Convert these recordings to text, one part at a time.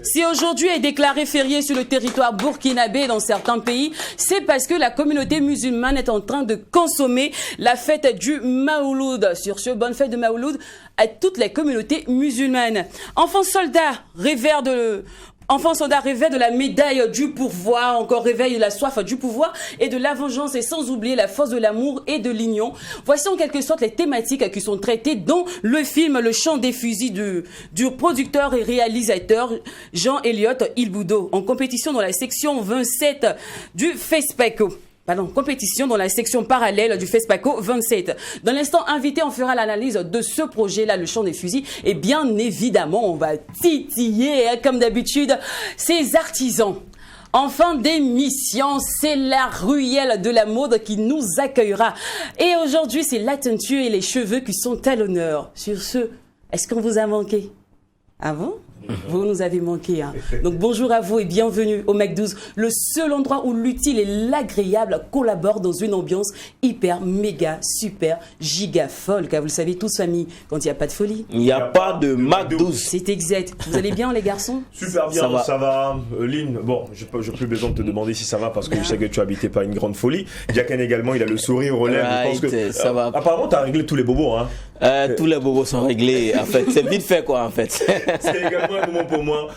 Si aujourd'hui est déclaré férié sur le territoire burkinabé dans certains pays, c'est parce que la communauté musulmane est en train de consommer la fête du Maouloud. Sur ce, bonne fête de Maouloud à toutes les communautés musulmanes. Enfants soldats rêvèrent de la médaille du pouvoir, encore réveil de la soif du pouvoir et de la vengeance, et sans oublier la force de l'amour et de l'union. Voici en quelque sorte les thématiques qui sont traitées dans le film Le Chant des fusils du producteur et réalisateur Jean-Eliott Ilboudo, en compétition dans la section 27 du FESPACO. Compétition dans la section parallèle du FESPACO 27. Dans l'instant invité, on fera l'analyse de ce projet-là, Le Chant des fusils. Et bien évidemment, on va titiller, comme d'habitude, ces artisans. En fin d'émission, c'est la ruelle de la mode qui nous accueillera. Et aujourd'hui, c'est la teinture et les cheveux qui sont à l'honneur. Sur ce, est-ce qu'on vous a manqué? Ah bon? Vous nous avez manqué. Hein. Donc bonjour à vous et bienvenue au Mac 12, le seul endroit où l'utile et l'agréable collaborent dans une ambiance hyper, méga, super, giga folle. Car vous le savez tous, famille, quand il n'y a pas de folie, il n'y a pas de Mac 12. C'est exact. Vous allez bien les garçons? Super bien, ça va. Lynn, bon, je n'ai plus besoin de te demander si ça va parce que je sais que tu habitais pas une grande folie. Jacken également, il a le sourire aux lèvres. Right, je pense que, ça va. Apparemment, tu as réglé tous les bobos. Hein. Tous les bobos sont réglés. En fait, c'est vite fait quoi en fait. C'est également un moment pour moi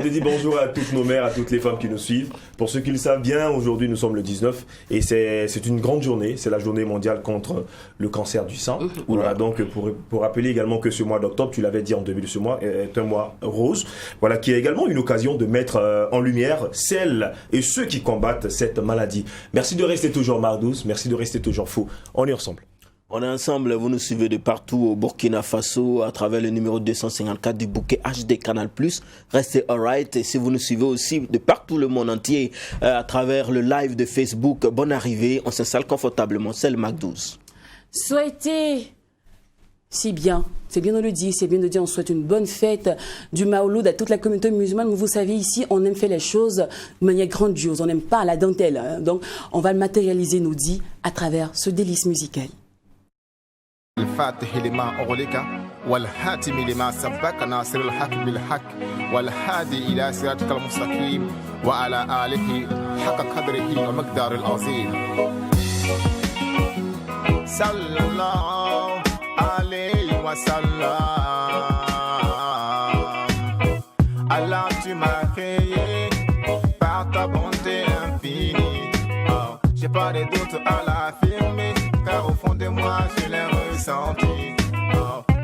de dire bonjour à toutes nos mères, à toutes les femmes qui nous suivent. Pour ceux qui le savent bien, aujourd'hui nous sommes le 19 et c'est une grande journée. C'est la journée mondiale contre le cancer du sein. Voilà, donc pour rappeler également que ce mois d'octobre, tu l'avais dit en début de ce mois, est un mois rose. Voilà, qui est également une occasion de mettre en lumière celles et ceux qui combattent cette maladie. Merci de rester toujours Mardous, merci de rester toujours fou. On est ensemble. On est ensemble, vous nous suivez de partout au Burkina Faso à travers le numéro 254 du bouquet HD Canal+. Restez alright. Et si vous nous suivez aussi de partout le monde entier à travers le live de Facebook, bonne arrivée. On s'installe confortablement. C'est le Mac 12. Souhaitez, c'est bien de le dire, on souhaite une bonne fête du Maouloud à toute la communauté musulmane. Mais vous savez, ici, on aime faire les choses de manière grandiose. On n'aime pas la dentelle. Hein. Donc, on va matérialiser nos dits à travers ce délice musical. الفاتح لما أغلق والحاتم لما سبق ناصر الحق بالحق والهادي إلى صراطك المستقيم وعلى آله حق قدره ومقدار العظيم صلى الله عليه وسلم Allah tu m'as créé par ta bonté infinie. J'ai pas de doute à l'affirmer car au fond de moi je l'ai ressenti.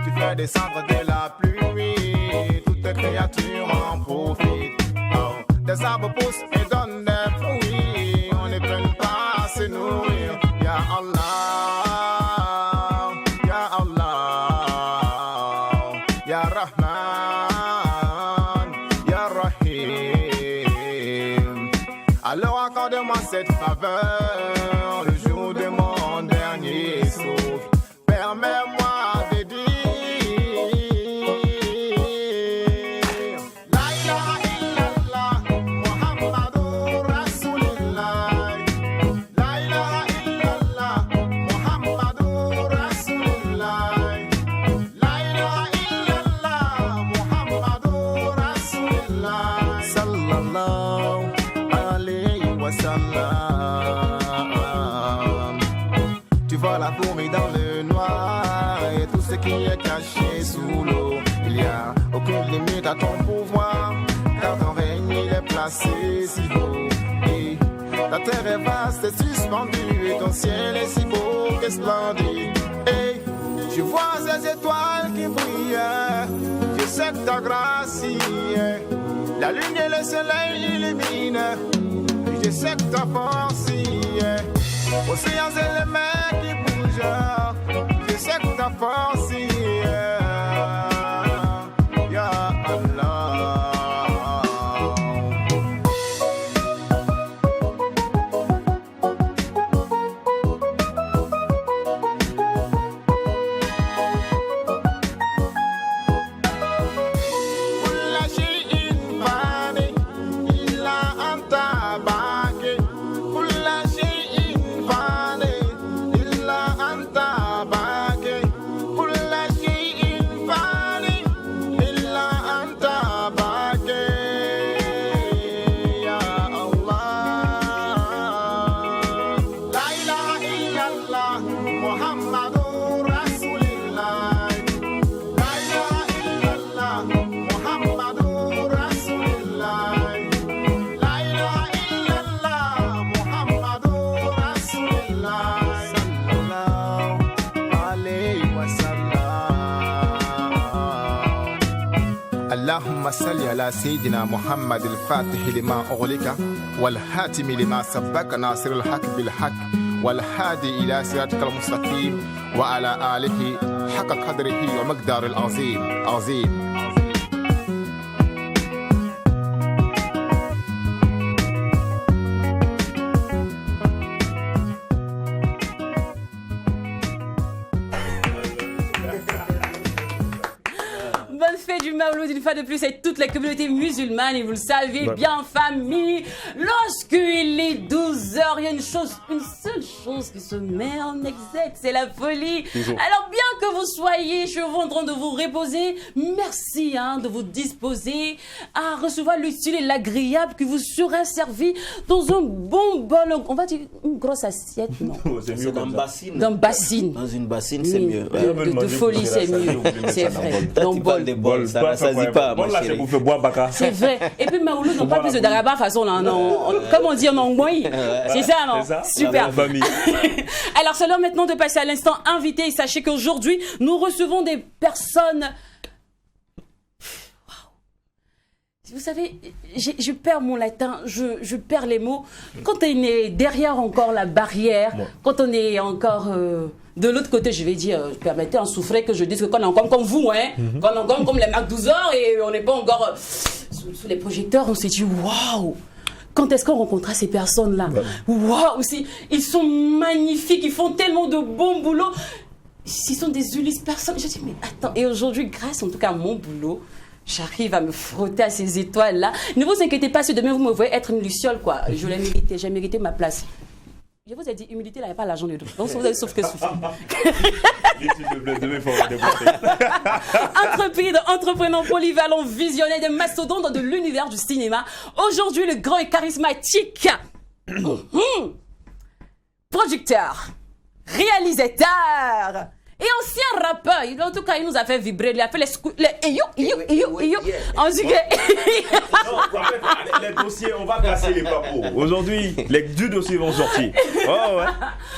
Tu fais descendre de la pluie, toutes les créatures en profitent. Des arbres poussent et donnent des fruits, on ne peine pas à se nourrir. Ya Allah, Ya Allah, Ya Rahman, Ya Rahim. Alors accorde-moi cette faveur, le jour de mon dernier souffle. Permets-moi de dire La ilaha illallah, Muhammadur Rasulullah. La ilaha illallah, Muhammadur Rasulullah. La ilaha illallah, Muhammadur Rasulullah. Sallallahu alayhi wa sallam. Tu vois la fourmi dans le noir et tout ce qui est caché sous l'eau. Il n'y a aucune limite à ton pouvoir, car ton règne il est placé si haut. Et la terre est vaste et suspendue et ton ciel est si beau que splendide. Et je vois ces étoiles qui brillent, je sais que ta grâce y est. La lune et le soleil illuminent, je sais que ta force y est. Océans et les mers qui bougent, je sais que ta force y est. Ya Allah. اللهم صل على سيدنا محمد الفاتح لما أغلق والحاتم لما سبق ناصر الحق بالحق والهادي إلى صراطك المستقيم وعلى آله حق قدره ومقدار العظيم عظيم. Bonne fête du Maouloud une fois de plus avec toute la communauté musulmane et vous le savez bien famille, lorsqu'il est 12h, il y a une seule chose qui se met en exergue, c'est la folie. Toujours. Alors bien que vous soyez chez vous en train de vous reposer, merci de vous disposer à recevoir l'utile et l'agréable qui vous sera servi dans un bon bol, on va dire une grosse assiette, non? C'est mieux dans bassine. Dans bassine. Dans une bassine, c'est mieux. De folie, c'est mieux. C'est vrai. Dans bol. Des bols, ça ne pas. Moi, là, c'est pour faire boire baka. C'est vrai. Et puis, Maouloud, on parle plus de Daraba, façon, là, non. Comme on dit en anglais. C'est ça, non? Super. Alors, c'est l'heure maintenant de passer à l'instant invité. Et sachez qu'aujourd'hui, nous recevons des personnes. Vous savez, je perds mon latin, je perds les mots. Quand on est derrière encore la barrière, quand on est encore de l'autre côté, je vais dire, permettez en souffrir que je dise que quand on est encore comme vous, quand on est encore comme les Mac 12 heures et on n'est pas encore sous les projecteurs, on s'est dit waouh! Quand est-ce qu'on rencontrera ces personnes-là? Waouh! Ils sont magnifiques, ils font tellement de bon boulot. Ils sont des Ulysse personnes. Je dis, mais attends, et aujourd'hui, grâce en tout cas à mon boulot, j'arrive à me frotter à ces étoiles-là. Ne vous inquiétez pas, si demain vous me voyez être une luciole, quoi. Je l'ai mérité, j'ai mérité ma place. Je vous ai dit, humilité, là, il n'y a pas l'argent dedans. Donc, vous avez sauf que souffrir. Intrépide, entreprenant, polyvalent, visionnaire de mastodonte de l'univers du cinéma. Aujourd'hui, le grand et charismatique producteur, réalisateur et ancien rappeur. En tout cas, il nous a fait vibrer. Il a fait les en tout cas, les dossiers, on va casser les papos. Aujourd'hui, les deux dossiers vont sortir. Oh ouais.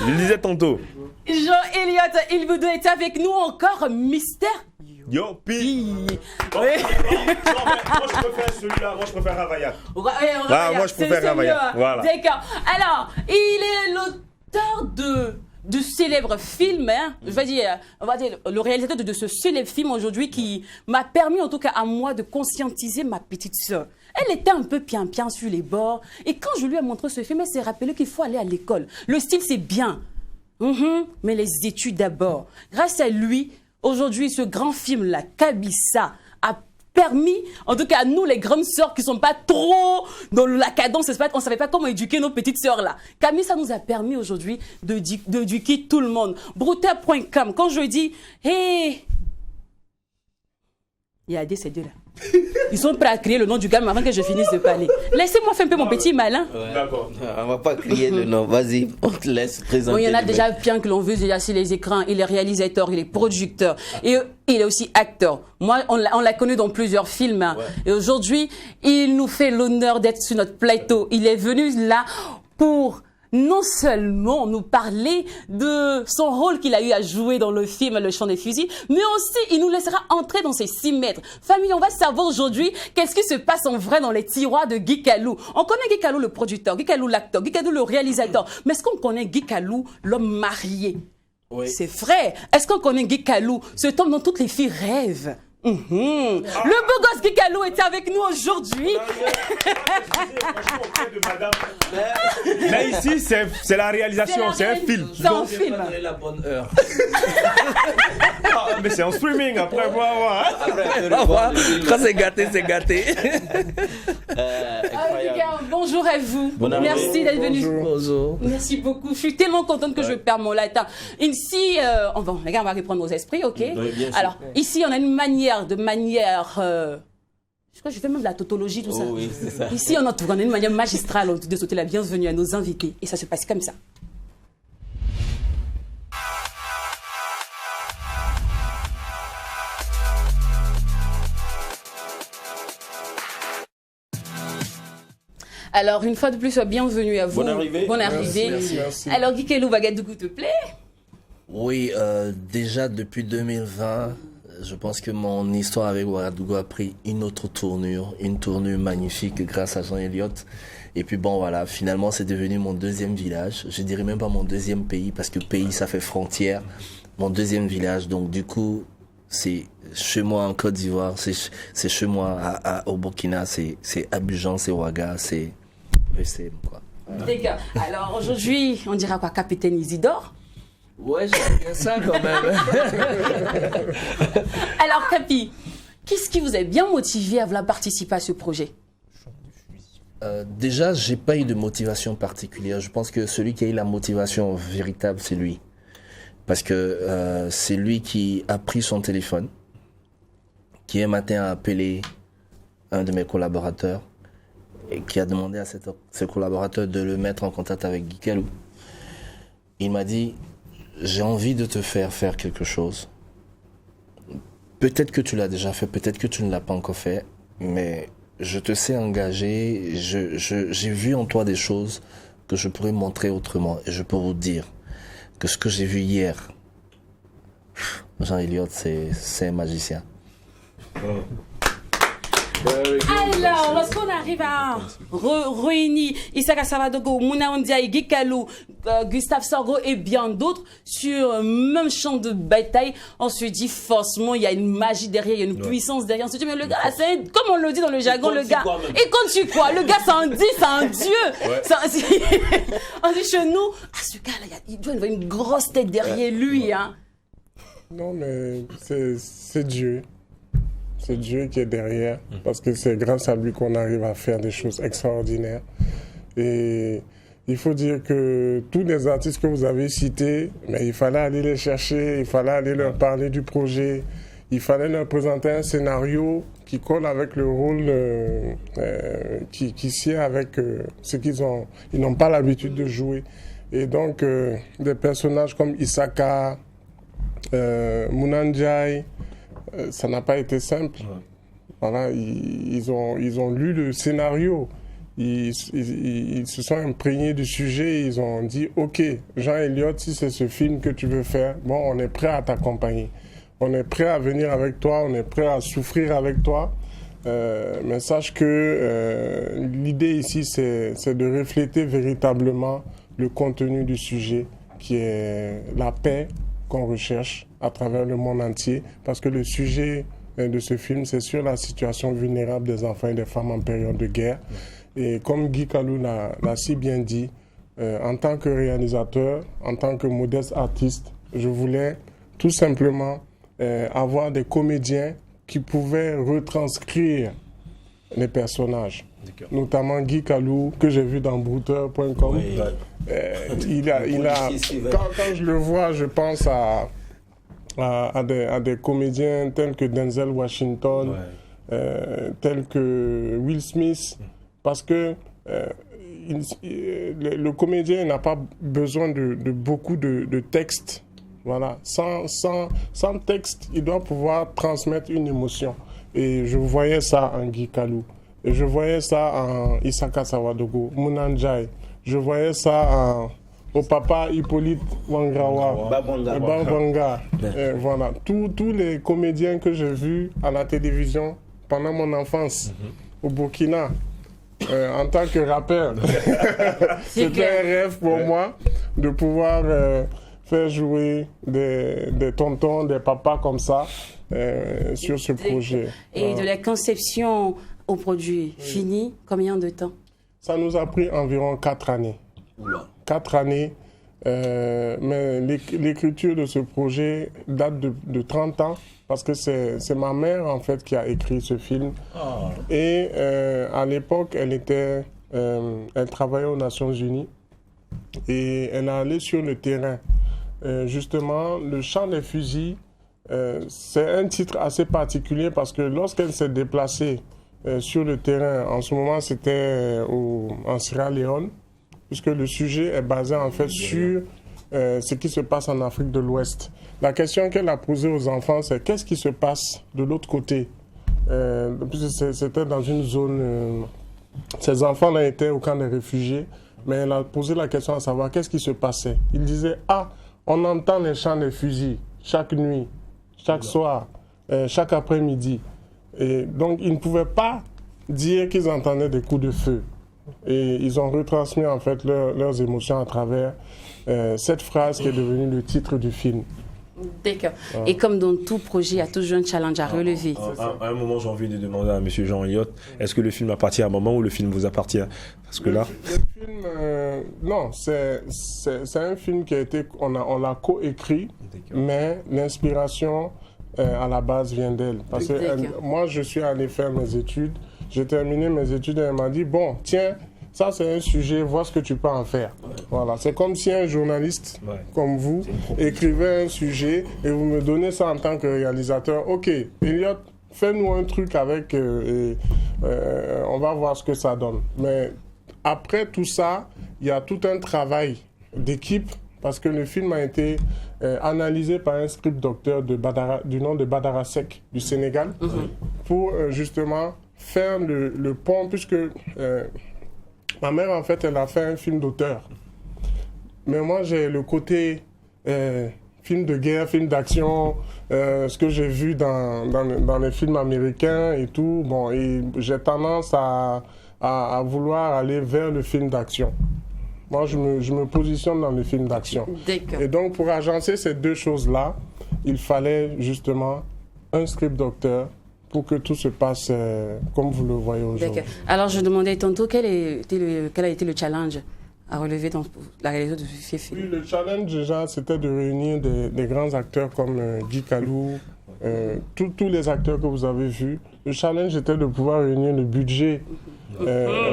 Je le disais tantôt. Jean-Elliott Ilboudou est avec nous encore. Mystère. Yo, pi. Moi, je préfère celui-là. Moi, je préfère Ravaillac. Moi, je préfère Ravaillac. Voilà. D'accord. Alors, il est l'auteur de célèbres films, on va dire le réalisateur de ce célèbre film aujourd'hui qui m'a permis en tout cas à moi de conscientiser ma petite sœur. Elle était un peu pian-pian sur les bords et quand je lui ai montré ce film, elle s'est rappelé qu'il faut aller à l'école. Le style c'est bien, mais les études d'abord. Grâce à lui, aujourd'hui ce grand film-là, Kabissa, a permis, en tout cas à nous les grandes sœurs qui sont pas trop dans la cadence, on savait pas comment éduquer nos petites sœurs là. Camille, ça nous a permis aujourd'hui d'éduquer tout le monde. Brouter.com, quand je dis, hey, il y a des ces deux là. Ils sont prêts à crier le nom du gamin avant que je finisse de parler. Laissez-moi faire un peu mon petit malin. D'accord. On va pas crier le nom. Vas-y, on te laisse présenter. Bon, il y en a déjà bien que l'on veut déjà sur les écrans. Il est réalisateur, il est producteur et il est aussi acteur. Moi, on l'a connu dans plusieurs films. Et aujourd'hui, il nous fait l'honneur d'être sur notre plateau. Il est venu là pour non seulement nous parler de son rôle qu'il a eu à jouer dans le film Le Chant des Fusils, mais aussi il nous laissera entrer dans ses 6 mètres. Famille, on va savoir aujourd'hui qu'est-ce qui se passe en vrai dans les tiroirs de Guy Kalou. On connaît Guy Kalou le producteur, Guy Kalou l'acteur, Guy Kalou le réalisateur, mais est-ce qu'on connaît Guy Kalou l'homme marié? Oui. C'est vrai. Est-ce qu'on connaît Guy Kalou, cet homme dont toutes les filles rêvent? Le beau gosse Guy Kalou était avec nous aujourd'hui. Mais ici, c'est la réalisation, c'est un film. C'est un film. La bonne heure. Mais c'est en streaming, après, voir. Quand c'est gâté, c'est gâté. Bonjour à vous. Merci d'être venu. Bonjour. Merci beaucoup. Je suis tellement contente que je perds mon latin. Ici, les gars, on va reprendre nos esprits, ok? Oui, alors, ici, on a une manière, je crois que je fais même de la tautologie, tout ça. Oui, c'est ça. Ici, on a une manière magistrale de souhaiter la bienvenue à nos invités. Et ça se passe comme ça. Alors, une fois de plus, bienvenue à vous. Bonne arrivée. Bonne arrivée. Merci. Alors, Guy Kalou Ouagadougou, te plaît? Oui, déjà depuis 2020, Je pense que mon histoire avec Ouagadougou a pris une tournure magnifique grâce à Jean Elliott. Et puis bon, voilà, finalement, c'est devenu mon deuxième village. Je dirais même pas mon deuxième pays, parce que pays, ça fait frontière. Mon deuxième village, donc du coup, c'est chez moi en Côte d'Ivoire, c'est chez moi au Burkina, c'est Abidjan, c'est Ouaga, c'est VCM, quoi. Les gars, alors aujourd'hui, on dira quoi, Capitaine Isidore? Ouais, j'aime bien ça quand même. Alors Capi, qu'est-ce qui vous a bien motivé à vouloir participer à ce projet? Déjà, j'ai pas eu de motivation particulière. Je pense que celui qui a eu la motivation véritable, c'est lui. Parce que c'est lui qui a pris son téléphone, qui un matin a appelé un de mes collaborateurs et qui a demandé à ce collaborateur de le mettre en contact avec Guy Kalou. Il m'a dit, j'ai envie de te faire quelque chose. Peut-être que tu l'as déjà fait, peut-être que tu ne l'as pas encore fait, mais je te sais engagé, j'ai vu en toi des choses que je pourrais montrer autrement. Et je peux vous dire que ce que j'ai vu hier, Jean Elliott, c'est un magicien. Alors, lorsqu'on arrive à réunir Isaka Savadogo, Mouna Ondiaye, Guy Kalou, Gustave Sorgo et bien d'autres sur un même champ de bataille, on se dit forcément il y a une magie derrière, il y a une puissance derrière. On se dit mais le gars, comme on le dit dans le jargon, le gars, il compte sur quoi? Le gars, c'est un dieu, c'est un dieu. Ouais. On dit chez nous, ce gars-là, il doit avoir une grosse tête derrière lui. Hein. Non, mais c'est Dieu. C'est Dieu qui est derrière, parce que c'est grâce à lui qu'on arrive à faire des choses extraordinaires. Et il faut dire que tous les artistes que vous avez cités, mais il fallait aller les chercher, il fallait aller leur parler du projet, il fallait leur présenter un scénario qui colle avec le rôle, qui sied avec ce ils n'ont pas l'habitude de jouer. Et donc, des personnages comme Isaka, Mounandjaï, ça n'a pas été simple. Ouais. Voilà, ils ont lu le scénario, ils se sont imprégnés du sujet, ils ont dit ok, Jean Elliott, si c'est ce film que tu veux faire, bon, on est prêt à t'accompagner, on est prêt à venir avec toi, on est prêt à souffrir avec toi, mais sache que l'idée ici c'est de refléter véritablement le contenu du sujet, qui est la paix qu'on recherche à travers le monde entier, parce que le sujet de ce film, c'est sur la situation vulnérable des enfants et des femmes en période de guerre. Et comme Guy Kalou l'a si bien dit, en tant que réalisateur, en tant que modeste artiste, je voulais tout simplement avoir des comédiens qui pouvaient retranscrire les personnages. Notamment Guy Kalou, que j'ai vu dans Brouteur.com. Oui. Quand je le vois, je pense à des comédiens tels que Denzel Washington, tels que Will Smith, parce que le comédien n'a pas besoin de beaucoup de texte. Voilà. Sans texte, il doit pouvoir transmettre une émotion. Et je voyais ça en Guy Kalou. Et je voyais ça en Isaka Savadogo, Mounandjaï. Je voyais ça au papa Hippolyte Wangrawa, Babanga. Voilà. Tous les comédiens que j'ai vus à la télévision pendant mon enfance au Burkina, en tant que rappeur, c'était un rêve pour moi de pouvoir faire jouer des tontons, des papas comme ça sur ce projet. Et de la conception au produit fini, combien de temps? Ça nous a pris environ 4 années. 4 années, mais l'écriture de ce projet date de 30 ans, parce que c'est ma mère en fait qui a écrit ce film. Oh. Et à l'époque, elle travaillait aux Nations Unies et elle est allée sur le terrain. Justement, le chant des fusils, c'est un titre assez particulier parce que lorsqu'elle s'est déplacée sur le terrain, en ce moment c'était en Sierra Leone, puisque le sujet est basé en fait sur ce qui se passe en Afrique de l'Ouest. La question qu'elle a posée aux enfants, c'est qu'est-ce qui se passe de l'autre côté? C'était dans une zone, ces enfants-là étaient au camp des réfugiés, mais elle a posé la question à savoir qu'est-ce qui se passait. Ils disaient, on entend les chants des fusils chaque nuit, chaque soir. chaque après-midi. Et donc, ils ne pouvaient pas dire qu'ils entendaient des coups de feu. Et ils ont retransmis en fait leurs émotions à travers cette phrase qui est devenue le titre du film. D'accord. Et comme dans tout projet, il y a toujours un challenge à relever. À un moment, j'ai envie de demander à M. Jean Elliott, est-ce que le film appartient à un moment ou le film vous appartient? Parce que là... Le film, non, c'est un film qui a été, on l'a coécrit, mais l'inspiration à la base vient d'elle. Parce que moi, je suis allé faire mes études, j'ai terminé mes études et elle m'a dit, bon, tiens, ça c'est un sujet, vois ce que tu peux en faire. Voilà, c'est comme si un journaliste comme vous écrivait un sujet et vous me donnez ça en tant que réalisateur. Ok, Elliott, fais-nous un truc avec, on va voir ce que ça donne. Mais après tout ça, il y a tout un travail d'équipe parce que le film a été analysé par un script docteur du nom de Badara Seck du Sénégal pour justement faire le pont puisque... ma mère, en fait, elle a fait un film d'auteur. Mais moi, j'ai le côté film de guerre, film d'action, ce que j'ai vu dans les films américains et tout. Bon, et j'ai tendance à vouloir aller vers le film d'action. Moi, je me positionne dans le film d'action. Et donc, pour agencer ces deux choses-là, il fallait justement un script docteur pour que tout se passe comme vous le voyez aujourd'hui. Alors, je demandais tantôt quel a été le challenge à relever dans la réalisation de ce film. Oui, le challenge, déjà, c'était de réunir des grands acteurs comme Guy Calou, tous les acteurs que vous avez vus. Le challenge était de pouvoir réunir le budget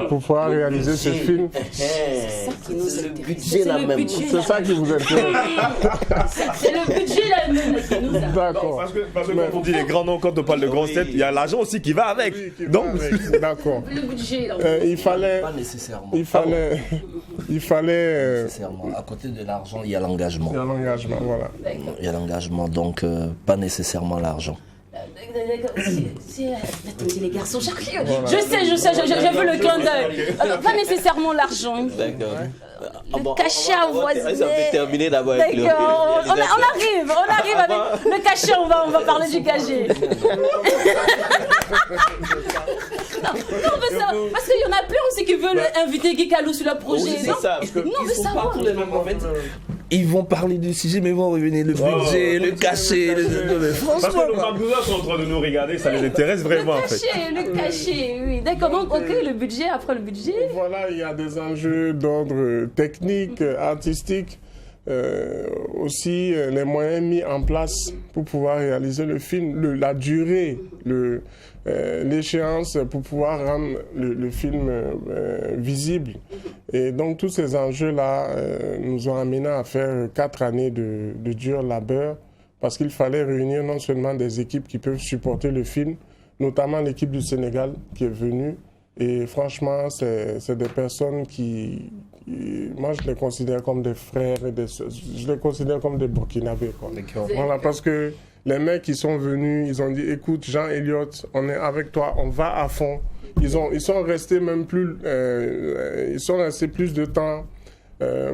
pour pouvoir réaliser ce film. C'est ça qui nous intéresse. budget là même. C'est ça qui vous intéresse. C'est le budget là même qui nous intéresse. D'accord. Parce que quand on dit les grands noms, quand on parle de grosses têtes, il y a l'argent aussi qui va avec. Oui, qui va Donc, avec. D'accord. Le budget là. Il fallait. Pas nécessairement. Il fallait. Nécessairement. À côté de l'argent, il y a l'engagement. Il y a l'engagement, voilà. Il y a l'engagement, donc pas nécessairement l'argent. Attendez, les garçons, je sais, je veux le clin d'œil. Pas nécessairement l'argent. D'accord. Le cachet avoisiné. Ça peut terminer d'abord avec le D'accord. On arrive avec le cachet, on va parler du cachet. Non, mais ça, parce qu'il y en a plein aussi qui veulent inviter Guy Calou sur le projet. Oui, c'est ça, parce que non, on veut savoir. Ils vont parler du sujet, mais vont revenir le budget, le cachet. parce que nos Magouza sont en train de nous regarder, ça les intéresse vraiment en fait. Le cachet, oui. D'accord, donc ok, le budget, après le budget. Voilà, il y a des enjeux d'ordre technique, artistique. Aussi les moyens mis en place pour pouvoir réaliser le film, la durée, l'échéance pour pouvoir rendre le film visible. Et donc tous ces enjeux-là nous ont amenés à faire 4 années de dur labeur parce qu'il fallait réunir non seulement des équipes qui peuvent supporter le film, notamment l'équipe du Sénégal qui est venue. Et franchement, c'est des personnes moi, je les considère comme des frères et des sœurs. Je les considère comme des Burkinabés, quoi. Voilà, parce que les mecs qui sont venus, ils ont dit, écoute, Jean Elliott, on est avec toi, on va à fond. Ils sont restés même plus, ils sont restés plus de temps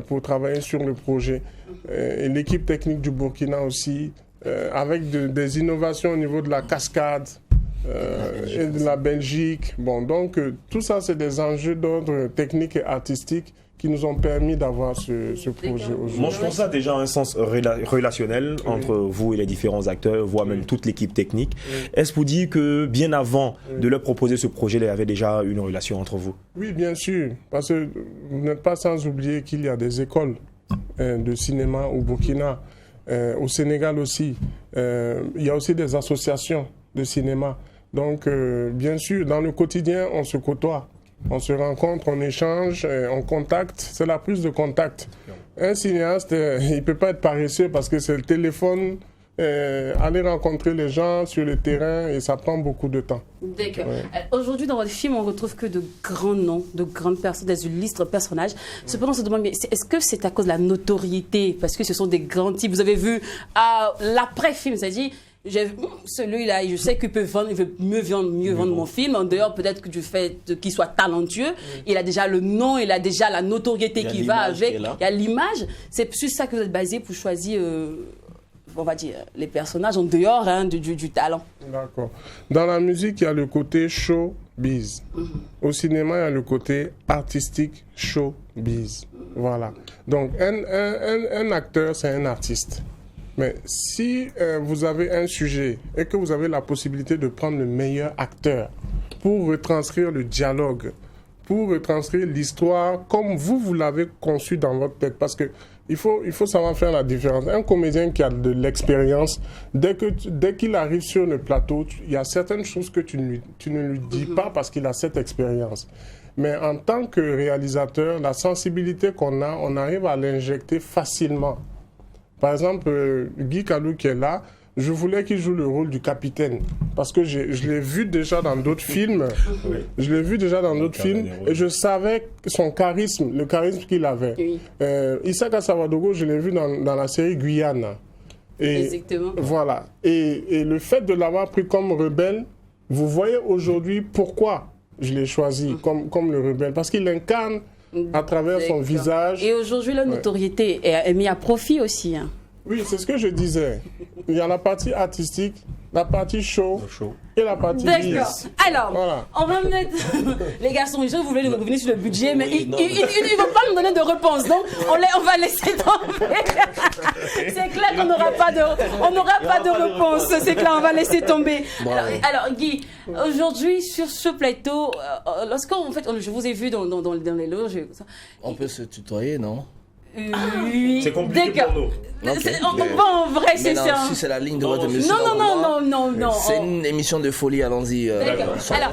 pour travailler sur le projet. Et l'équipe technique du Burkina aussi, avec des innovations au niveau de la cascade. Et de la Belgique. Bon, donc tout ça, c'est des enjeux d'ordre technique et artistique qui nous ont permis d'avoir ce projet aujourd'hui. Moi, je pense ça déjà un sens relationnel entre vous et les différents acteurs, voire même toute l'équipe technique. Est-ce vous dit que bien avant de leur proposer ce projet, il y avait déjà une relation entre vous? Oui, bien sûr, parce que vous n'êtes pas sans oublier qu'il y a des écoles de cinéma au Burkina, au Sénégal aussi. Il y a aussi des associations de cinéma. Donc, bien sûr, dans le quotidien, on se côtoie. On se rencontre, on échange, on contacte. C'est la prise de contact. Un cinéaste, il ne peut pas être paresseux parce que c'est le téléphone, aller rencontrer les gens sur le terrain et ça prend beaucoup de temps. D'accord. Aujourd'hui, dans votre film, on ne retrouve que de grands noms, de grandes personnes, des illustres personnages. Cependant, on se demande, mais est-ce que c'est à cause de la notoriété? Parce que ce sont des grands types. Vous avez vu l'après-film, c'est-à-dire... celui-là, je sais qu'il peut vendre, il veut mieux vendre mon film. En dehors, peut-être que du fait qu'il soit talentueux, il a déjà le nom, il a déjà la notoriété qui va avec. Il y a l'image. C'est sur ça que vous êtes basé pour choisir on va dire, les personnages en dehors du talent. D'accord. Dans la musique, il y a le côté showbiz. Au cinéma, il y a le côté artistique showbiz. Voilà. Donc, un acteur, c'est un artiste. Mais si vous avez un sujet et que vous avez la possibilité de prendre le meilleur acteur pour retranscrire le dialogue, pour retranscrire l'histoire comme vous l'avez conçu dans votre tête, parce que il faut savoir faire la différence. Un comédien qui a de l'expérience, dès qu'il arrive sur le plateau, il y a certaines choses que tu ne lui dis pas parce qu'il a cette expérience. Mais en tant que réalisateur, la sensibilité qu'on a, on arrive à l'injecter facilement. Par exemple, Guy Kalou qui est là, je voulais qu'il joue le rôle du capitaine. Parce que je l'ai vu déjà dans d'autres films. Oui. Je l'ai vu déjà dans d'autres films. Et je savais son charisme, le charisme qu'il avait. Oui. Isaka Sawadogo, je l'ai vu dans la série Guyane. Et exactement. Voilà. Et le fait de l'avoir pris comme rebelle, vous voyez aujourd'hui pourquoi je l'ai choisi comme le rebelle. Parce qu'il incarne à travers son visage. Et aujourd'hui, la notoriété est mise à profit aussi. Hein. Oui, c'est ce que je disais. Il y a la partie artistique, la partie show et la partie d'accord. Alors, voilà. On va mettre... Les garçons, je voulais revenir sur le budget, mais ils ne vont pas nous donner de réponse. Donc, on va laisser tomber. C'est clair qu'on n'aura pas de réponse. C'est clair, on va laisser tomber. Bon, alors, Guy, aujourd'hui, sur ce plateau, je vous ai vu dans les loges... On peut se tutoyer, non? Oui. C'est compliqué pour nous. Okay. En vrai, c'est ça. Si c'est la ligne de votre émission. Non. C'est une émission de folie, allons-y. Alors,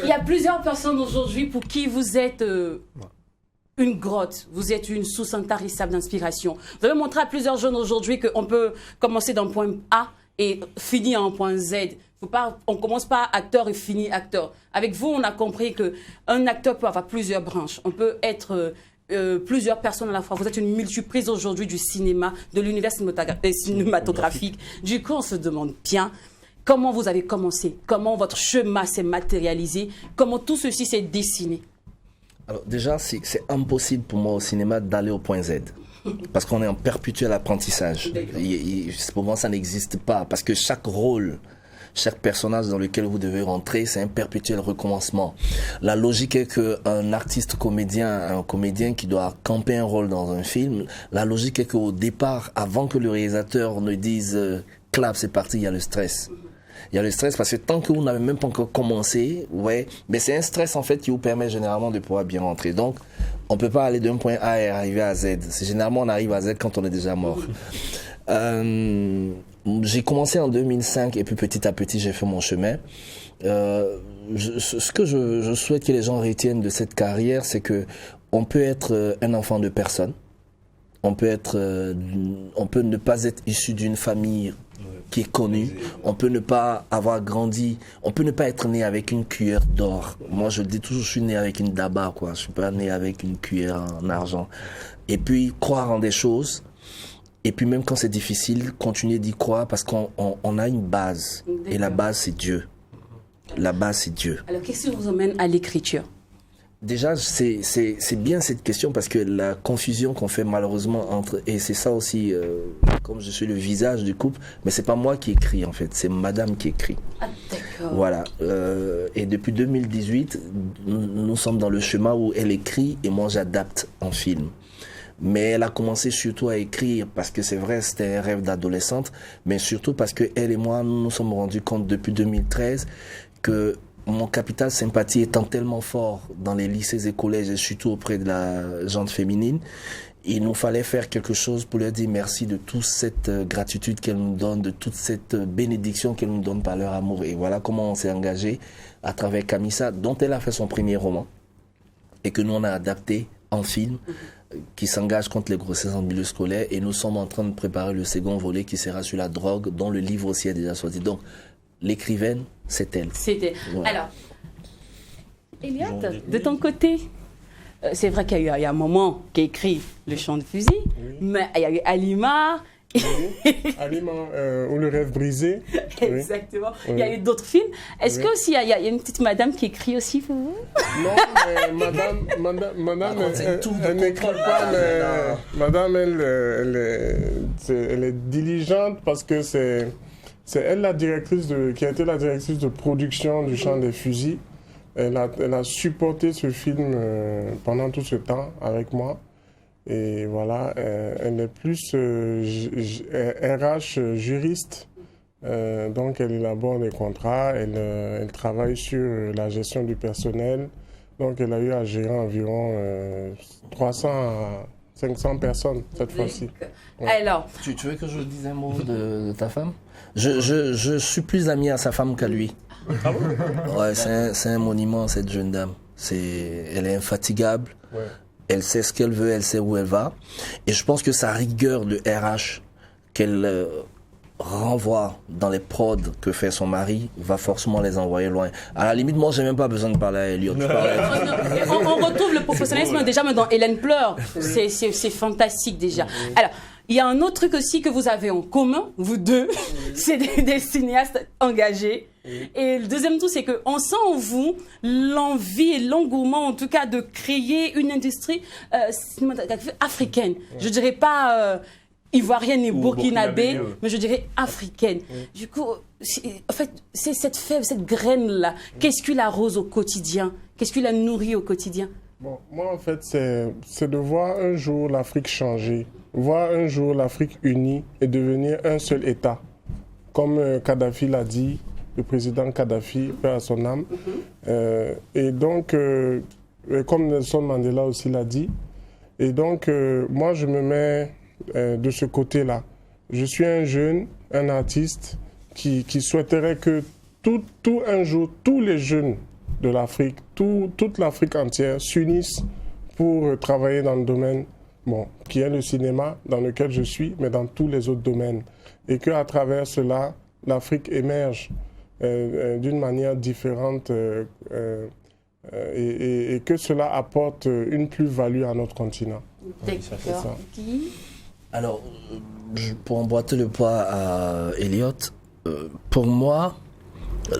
il y a plusieurs personnes aujourd'hui pour qui vous êtes une grotte, vous êtes une source intarissable d'inspiration. Vous avez montré à plusieurs jeunes aujourd'hui qu'on peut commencer d'un point A et finir en point Z. On ne commence pas acteur et finit acteur. Avec vous, on a compris qu'un acteur peut avoir plusieurs branches. On peut être... plusieurs personnes à la fois. Vous êtes une multiprise aujourd'hui du cinéma, de l'univers cinématographique. Du coup, on se demande bien comment vous avez commencé, comment votre chemin s'est matérialisé, comment tout ceci s'est dessiné. Alors déjà, c'est impossible pour moi au cinéma d'aller au point Z. Parce qu'on est en perpétuel apprentissage. Pour moi, ça n'existe pas. Parce que chaque rôle... Chaque personnage dans lequel vous devez rentrer, c'est un perpétuel recommencement. La logique est qu'un artiste un comédien qui doit camper un rôle dans un film, la logique est qu'au départ, avant que le réalisateur ne dise « clap, c'est parti », il y a le stress. Il y a le stress parce que tant que vous n'avez même pas encore commencé, mais c'est un stress en fait qui vous permet généralement de pouvoir bien rentrer. Donc, on ne peut pas aller d'un point A et arriver à Z. C'est généralement on arrive à Z quand on est déjà mort. J'ai commencé en 2005 et puis petit à petit j'ai fait mon chemin. Ce que je souhaite que les gens retiennent de cette carrière, c'est que on peut être un enfant de personne. On peut ne pas être issu d'une famille qui est connue. On peut ne pas avoir grandi. On peut ne pas être né avec une cuillère d'or. Moi, je dis toujours, je suis né avec une daba, quoi. Je suis pas né avec une cuillère en argent. Et puis croire en des choses. Et puis même quand c'est difficile, continuer d'y croire parce qu'on a une base. Et la base, c'est Dieu. La base, c'est Dieu. Alors, qu'est-ce qui vous emmène à l'écriture ? Déjà, c'est bien cette question parce que la confusion qu'on fait malheureusement entre... Et c'est ça aussi, comme je suis le visage du couple, mais c'est pas moi qui écris en fait, c'est madame qui écrit. Ah, d'accord. Voilà. Et depuis 2018, nous sommes dans le chemin où elle écrit et moi j'adapte en film. Mais elle a commencé surtout à écrire parce que c'est vrai, c'était un rêve d'adolescente, mais surtout parce que elle et moi, nous nous sommes rendus compte depuis 2013 que mon capital sympathie étant tellement fort dans les lycées et collèges et surtout auprès de la gente féminine, il nous fallait faire quelque chose pour leur dire merci de toute cette gratitude qu'elle nous donne, de toute cette bénédiction qu'elle nous donne par leur amour. Et voilà comment on s'est engagé à travers Kamissa, dont elle a fait son premier roman et que nous on a adapté en film, qui s'engage contre les grossesses en milieu scolaire, et nous sommes en train de préparer le second volet qui sera sur la drogue, dont le livre aussi est déjà sorti. Donc, l'écrivaine, c'est elle. C'était. Voilà. Alors, Eliott, de ton côté, c'est vrai qu'il y a un moment qui a écrit Le Chant de Fusil, mais il y a eu Alima, Aliment ou Le Rêve brisé. Exactement. Oui. Il y a eu d'autres films. Est-ce Oui. que aussi il y a une petite madame qui écrit aussi pour vous? Non, mais madame, c'est tout de elle n'écrit contrôle, pas, madame. mais madame, elle est diligente parce que c'est elle qui a été la directrice de production du Chant des Fusils. Elle a supporté ce film pendant tout ce temps avec moi. Et voilà, elle est plus RH juriste. Donc, elle élabore des contrats, elle travaille sur la gestion du personnel. Donc, elle a eu à gérer environ 300 à 500 personnes cette fois-ci. Ouais. Alors, Tu veux que je dise un mot de ta femme? Je suis plus ami à sa femme qu'à lui. Ah bon? Ouais, c'est un monument, cette jeune dame. Elle est infatigable. Ouais. Elle sait ce qu'elle veut, elle sait où elle va. Et je pense que sa rigueur de RH qu'elle renvoie dans les prods que fait son mari va forcément les envoyer loin. À la limite, moi, j'ai même pas besoin de parler à Elliot. on retrouve le professionnalisme déjà même dans Hélène Pleure. C'est fantastique déjà. Alors, il y a un autre truc aussi que vous avez en commun, vous deux, c'est des cinéastes engagés. Et le deuxième truc, c'est qu'on sent en vous l'envie et l'engouement, en tout cas, de créer une industrie cinématographique africaine. Je dirais pas ivoirienne et burkinabé, mais je dirais africaine. Du coup, en fait, c'est cette fève, cette graine-là, qu'est-ce qui l'arrose au quotidien? Qu'est-ce qui la nourrit au quotidien? Bon, moi, en fait, c'est de voir un jour l'Afrique changer, voir un jour l'Afrique unie et devenir un seul État. Comme Kadhafi l'a dit, le président Kadhafi, paix à son âme. Et donc, comme Nelson Mandela aussi l'a dit, et donc, moi, je me mets de ce côté-là. Je suis un jeune, un artiste qui souhaiterait que tout un jour, tous les jeunes de l'Afrique, toute l'Afrique entière s'unissent pour travailler dans le domaine qui est le cinéma, dans lequel je suis, mais dans tous les autres domaines. Et qu'à travers cela, l'Afrique émerge d'une manière différente et que cela apporte une plus-value à notre continent. D'accord. Qui? Alors, pour emboîter le pas à Elliot, pour moi,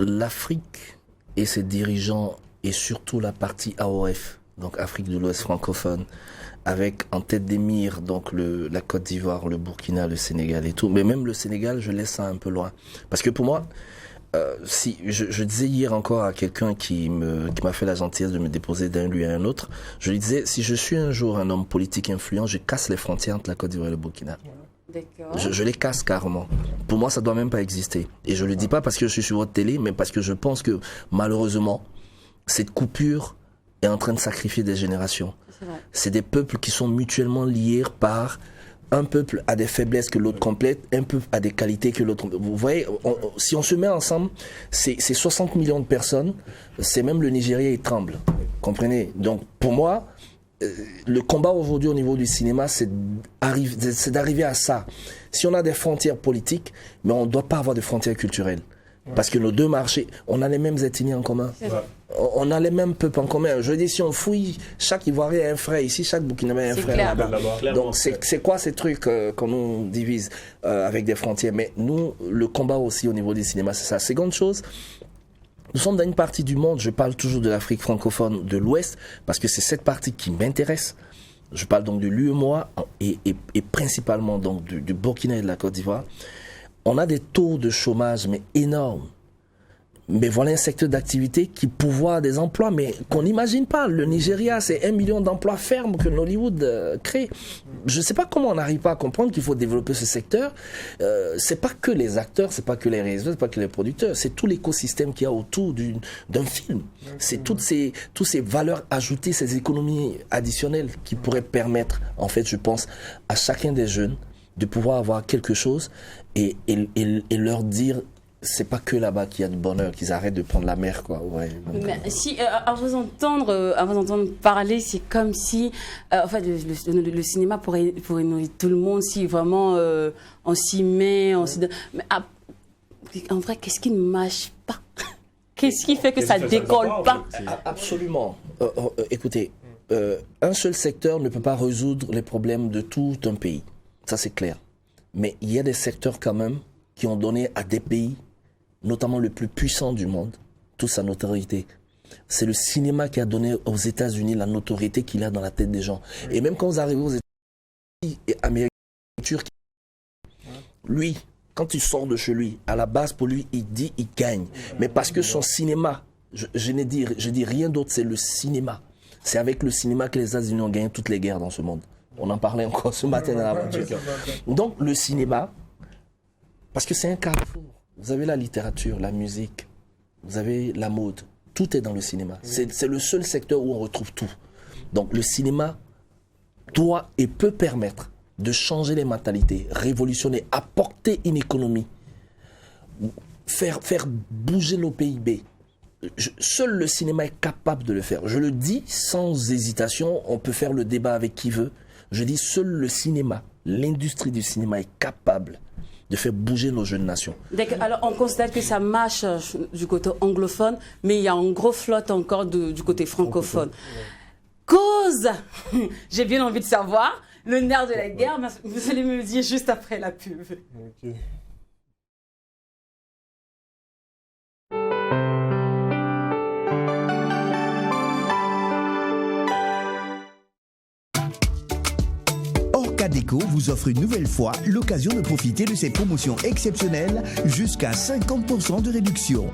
l'Afrique et ses dirigeants, et surtout la partie AOF, donc Afrique de l'Ouest francophone, avec en tête des mires donc la Côte d'Ivoire, le Burkina, le Sénégal et tout, mais même le Sénégal, je laisse ça un peu loin. Parce que pour moi, si je disais hier encore à quelqu'un qui m'a fait la gentillesse de me déposer d'un lieu à un autre, je lui disais, si je suis un jour un homme politique influent, je casse les frontières entre la Côte d'Ivoire et le Burkina. D'accord. Je les casse carrément. Pour moi, ça doit même pas exister. Et je le dis pas parce que je suis sur votre télé, mais parce que je pense que malheureusement, cette coupure est en train de sacrifier des générations. C'est des peuples qui sont mutuellement liés par un peuple a des faiblesses que l'autre complète, un peuple a des qualités que l'autre... Vous voyez, si on se met ensemble, c'est 60 millions de personnes, c'est même le Nigeria, il tremble. Comprenez? Donc, pour moi, le combat aujourd'hui au niveau du cinéma, c'est d'arriver à ça. Si on a des frontières politiques, mais on ne doit pas avoir de frontières culturelles. Parce que nos deux marchés, on a les mêmes ethnies en commun. On a les mêmes peuples en commun. Je dis, si on fouille, chaque Ivoirien a un frère ici, chaque Burkinabé a un frère là-bas. Donc c'est quoi ces trucs qu'on nous divise avec des frontières? Mais nous, le combat aussi au niveau du cinéma, c'est ça. Seconde chose, nous sommes dans une partie du monde, je parle toujours de l'Afrique francophone de l'Ouest, parce que c'est cette partie qui m'intéresse. Je parle donc de l'UEMOA et principalement donc du Burkina et de la Côte d'Ivoire. On a des taux de chômage mais énormes. Mais voilà un secteur d'activité qui pourvoit des emplois, mais qu'on n'imagine pas. Le Nigeria, c'est 1 million d'emplois fermes que Nollywood crée. Je ne sais pas comment on n'arrive pas à comprendre qu'il faut développer ce secteur. C'est pas que les acteurs, c'est pas que les réalisateurs, c'est pas que les producteurs, c'est tout l'écosystème qu'il y a autour d'un film. C'est toutes ces valeurs ajoutées, ces économies additionnelles qui pourraient permettre, en fait, je pense, à chacun des jeunes de pouvoir avoir quelque chose et leur dire c'est pas que là-bas qu'il y a du bonheur, qu'ils arrêtent de prendre la mer, quoi. Ouais, donc, mais si, à vous entendre parler, c'est comme si, en fait, le cinéma pourrait nourrir tout le monde si vraiment on s'y met, mais en vrai, qu'est-ce qui ne marche pas? Qu'est-ce qui fait que ça décolle pas? Absolument. Écoutez, un seul secteur ne peut pas résoudre les problèmes de tout un pays. Ça, c'est clair. Mais il y a des secteurs quand même qui ont donné à des pays, notamment le plus puissant du monde, toute sa notoriété. C'est le cinéma qui a donné aux États-Unis la notoriété qu'il a dans la tête des gens. Et même quand vous arrivez aux États-Unis et Amérique, Turquie, lui, quand il sort de chez lui, à la base, pour lui, il dit, il gagne. Mais parce que son cinéma, je dis rien d'autre, c'est le cinéma. C'est avec le cinéma que les États-Unis ont gagné toutes les guerres dans ce monde. On en parlait encore ce matin dans l'aventure. Donc, le cinéma, parce que c'est un carrefour. Vous avez la littérature, la musique, vous avez la mode. Tout est dans le cinéma. C'est le seul secteur où on retrouve tout. Donc, le cinéma doit et peut permettre de changer les mentalités, révolutionner, apporter une économie, faire bouger nos PIB. Seul le cinéma est capable de le faire. Je le dis sans hésitation, on peut faire le débat avec qui veut. Je dis seul le cinéma, l'industrie du cinéma est capable de faire bouger nos jeunes nations. Alors on constate que ça marche du côté anglophone, mais il y a un gros flotte encore du côté francophone. Cause, j'ai bien envie de savoir, le nerf de la guerre, vous allez me le dire juste après la pub. Ok. Orca Déco vous offre une nouvelle fois l'occasion de profiter de ces promotions exceptionnelles jusqu'à 50% de réduction.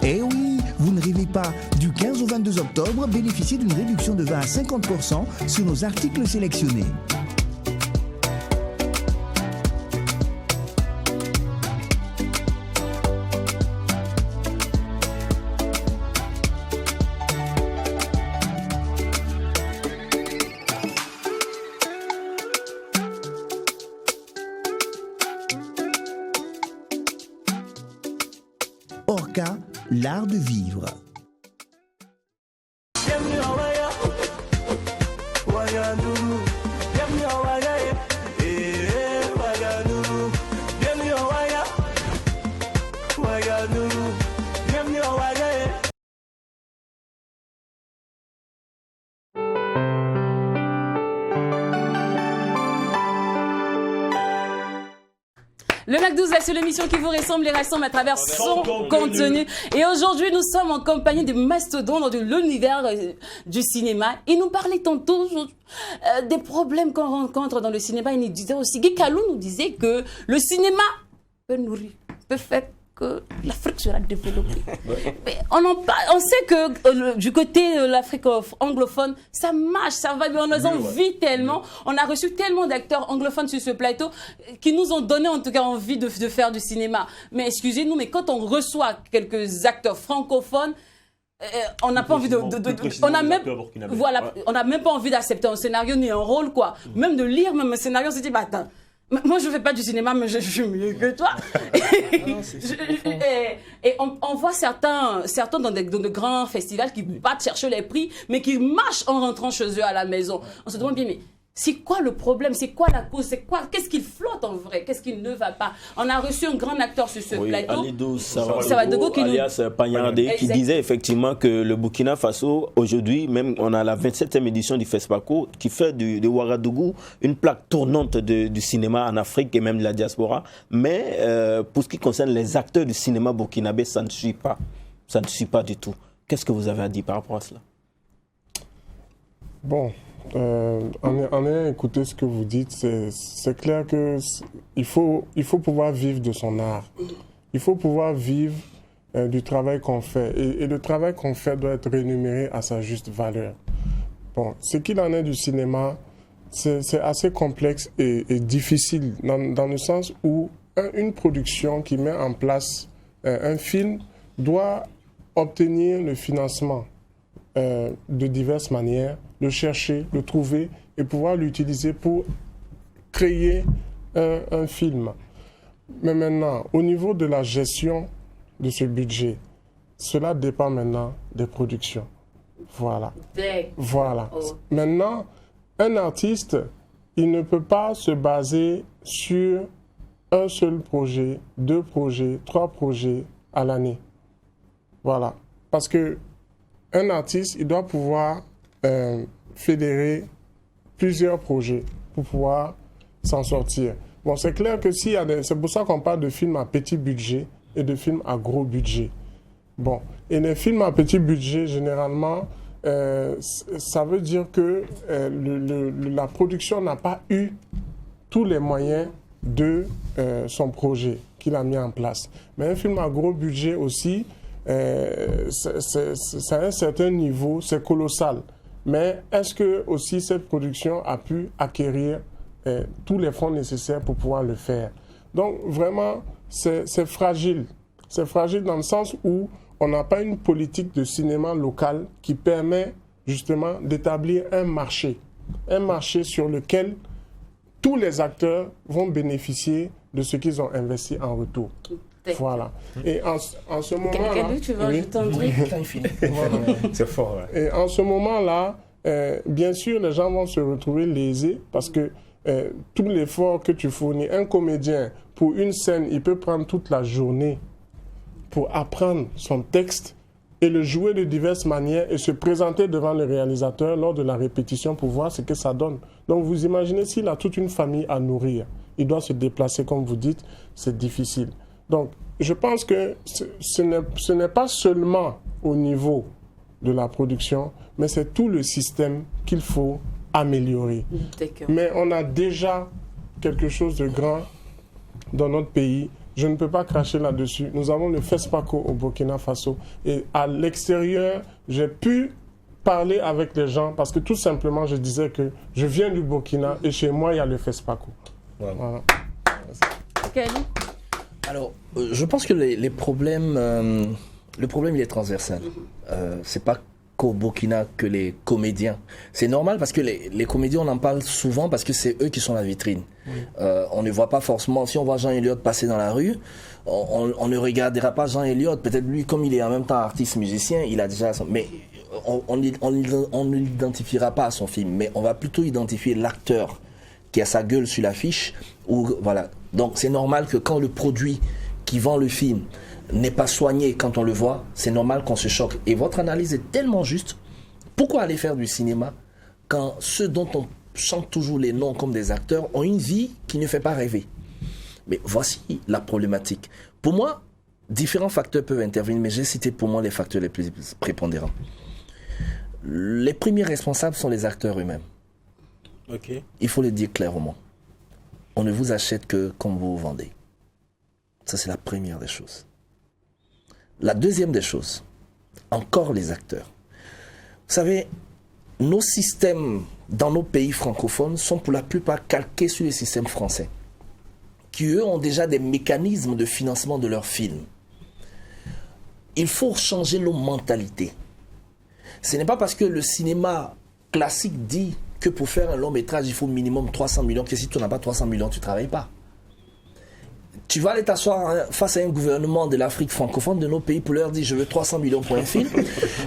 Et oui, vous ne rêvez pas, du 15 au 22 octobre, bénéficiez d'une réduction de 20 à 50% sur nos articles sélectionnés. Orca, l'art de vivre. Le MAC12, la seule émission qui vous ressemble et rassemble à travers son contenu. Et aujourd'hui, nous sommes en compagnie de mastodontes de l'univers du cinéma. Il nous parlait tantôt des problèmes qu'on rencontre dans le cinéma. Il nous disait aussi, Guy Kalou nous disait que le cinéma peut nourrir, peut faire que l'Afrique sera développée. Mais on sait que du côté de l'Afrique anglophone, ça marche, ça va, mais on nous envie tellement. On a reçu tellement d'acteurs anglophones sur ce plateau qui nous ont donné en tout cas envie de faire du cinéma. Mais excusez-nous, mais quand on reçoit quelques acteurs francophones, on n'a pas envie on n'a même pas envie d'accepter un scénario ni un rôle, quoi. Même de lire même un scénario, on se dit, bah attends, moi, je ne fais pas du cinéma, mais je suis mieux que toi. Et on voit certains dans de grands festivals qui battent chercher les prix, mais qui marchent en rentrant chez eux à la maison. On se demande bien, mais c'est quoi le problème? C'est quoi la cause? Qu'est-ce qui flotte en vrai? Qu'est-ce qui ne va pas? On a reçu un grand acteur sur ce plateau. Alidou Savadogo, alias Pagnardé, qui disait effectivement que le Burkina Faso, aujourd'hui, même on a la 27e édition du FESPACO, qui fait de Ouagadougou une plaque tournante du cinéma en Afrique et même de la diaspora. Mais pour ce qui concerne les acteurs du cinéma burkinabé, ça ne suit pas. Ça ne suit pas du tout. Qu'est-ce que vous avez à dire par rapport à cela? Bon. En ayant écouté ce que vous dites, c'est clair qu'il faut pouvoir vivre de son art. Il faut pouvoir vivre du travail qu'on fait. Et le travail qu'on fait doit être rémunéré à sa juste valeur. Bon, ce qu'il en est du cinéma, c'est assez complexe et difficile dans le sens où une production qui met en place un film doit obtenir le financement de diverses manières, le chercher, le trouver et pouvoir l'utiliser pour créer un film. Mais maintenant, au niveau de la gestion de ce budget, cela dépend maintenant des productions. Voilà. Voilà. Maintenant, un artiste, il ne peut pas se baser sur un seul projet, 2 projets, 3 projets à l'année. Voilà. Parce que un artiste, il doit pouvoir fédérer plusieurs projets pour pouvoir s'en sortir. Bon, c'est clair que c'est pour ça qu'on parle de films à petit budget et de films à gros budget. Bon, et les films à petit budget, généralement, ça veut dire que la production n'a pas eu tous les moyens de son projet qu'il a mis en place. Mais un film à gros budget aussi, c'est à un certain niveau, c'est colossal. Mais est-ce que aussi cette production a pu acquérir tous les fonds nécessaires pour pouvoir le faire? Donc vraiment, c'est fragile. C'est fragile dans le sens où on n'a pas une politique de cinéma local qui permet justement d'établir un marché sur lequel tous les acteurs vont bénéficier de ce qu'ils ont investi en retour. Voilà. Et en ce moment-là... tu veux ajouter un truc? C'est fort, ouais. Et en ce moment-là, bien sûr, les gens vont se retrouver lésés parce que tout l'effort que tu fournis, un comédien, pour une scène, il peut prendre toute la journée pour apprendre son texte et le jouer de diverses manières et se présenter devant le réalisateur lors de la répétition pour voir ce que ça donne. Donc vous imaginez s'il a toute une famille à nourrir, il doit se déplacer comme vous dites, c'est difficile. Donc je pense que ce n'est pas seulement au niveau de la production, mais c'est tout le système qu'il faut améliorer. Mais on a déjà quelque chose de grand dans notre pays. Je ne peux pas cracher là-dessus. Nous avons le FESPACO au Burkina Faso. Et à l'extérieur, j'ai pu parler avec les gens parce que tout simplement, je disais que je viens du Burkina et chez moi, il y a le FESPACO. Voilà. Alors, je pense que le problème, il est transversal. C'est pas qu'au Burkina que les comédiens. C'est normal parce que les comédiens, on en parle souvent parce que c'est eux qui sont la vitrine. On ne voit pas forcément, si on voit Jean Elliott passer dans la rue, on ne regardera pas Jean Elliott. Peut-être lui, comme il est en même temps artiste musicien, il a déjà... Mais on ne l'identifiera pas à son film, mais on va plutôt identifier l'acteur qui a sa gueule sur l'affiche. Voilà. Donc c'est normal que quand le produit qui vend le film n'est pas soigné quand on le voit, c'est normal qu'on se choque. Et votre analyse est tellement juste. Pourquoi aller faire du cinéma quand ceux dont on chante toujours les noms comme des acteurs ont une vie qui ne fait pas rêver? Mais voici la problématique. Pour moi, différents facteurs peuvent intervenir, mais j'ai cité pour moi les facteurs les plus prépondérants. Les premiers responsables sont les acteurs eux-mêmes. Okay. Il faut le dire clairement. On ne vous achète que comme vous vous vendez. Ça, c'est la première des choses. La deuxième des choses, encore les acteurs. Vous savez, nos systèmes dans nos pays francophones sont pour la plupart calqués sur les systèmes français, qui eux ont déjà des mécanismes de financement de leurs films. Il faut changer nos mentalités. Ce n'est pas parce que le cinéma classique dit que pour faire un long métrage, il faut minimum 300 millions, que si tu n'as pas 300 millions, tu ne travailles pas. Tu vas aller t'asseoir face à un gouvernement de l'Afrique francophone, de nos pays, pour leur dire je veux 300 millions pour un film.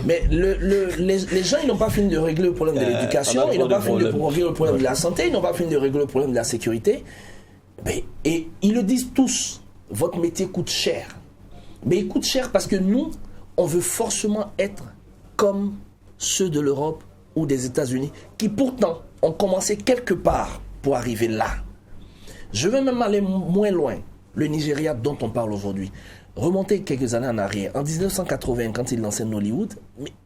Mais les gens, ils n'ont pas fini de régler le problème de l'éducation, ils n'ont pas fini de régler le problème de la santé, ils n'ont pas fini de régler le problème de la sécurité. Et ils le disent tous, votre métier coûte cher. Mais il coûte cher parce que nous, on veut forcément être comme ceux de l'Europe ou des États-Unis, qui pourtant ont commencé quelque part pour arriver là. Je vais même aller moins loin. Le Nigeria dont on parle aujourd'hui. Remonter quelques années en arrière, en 1980, quand ils lançaient Nollywood,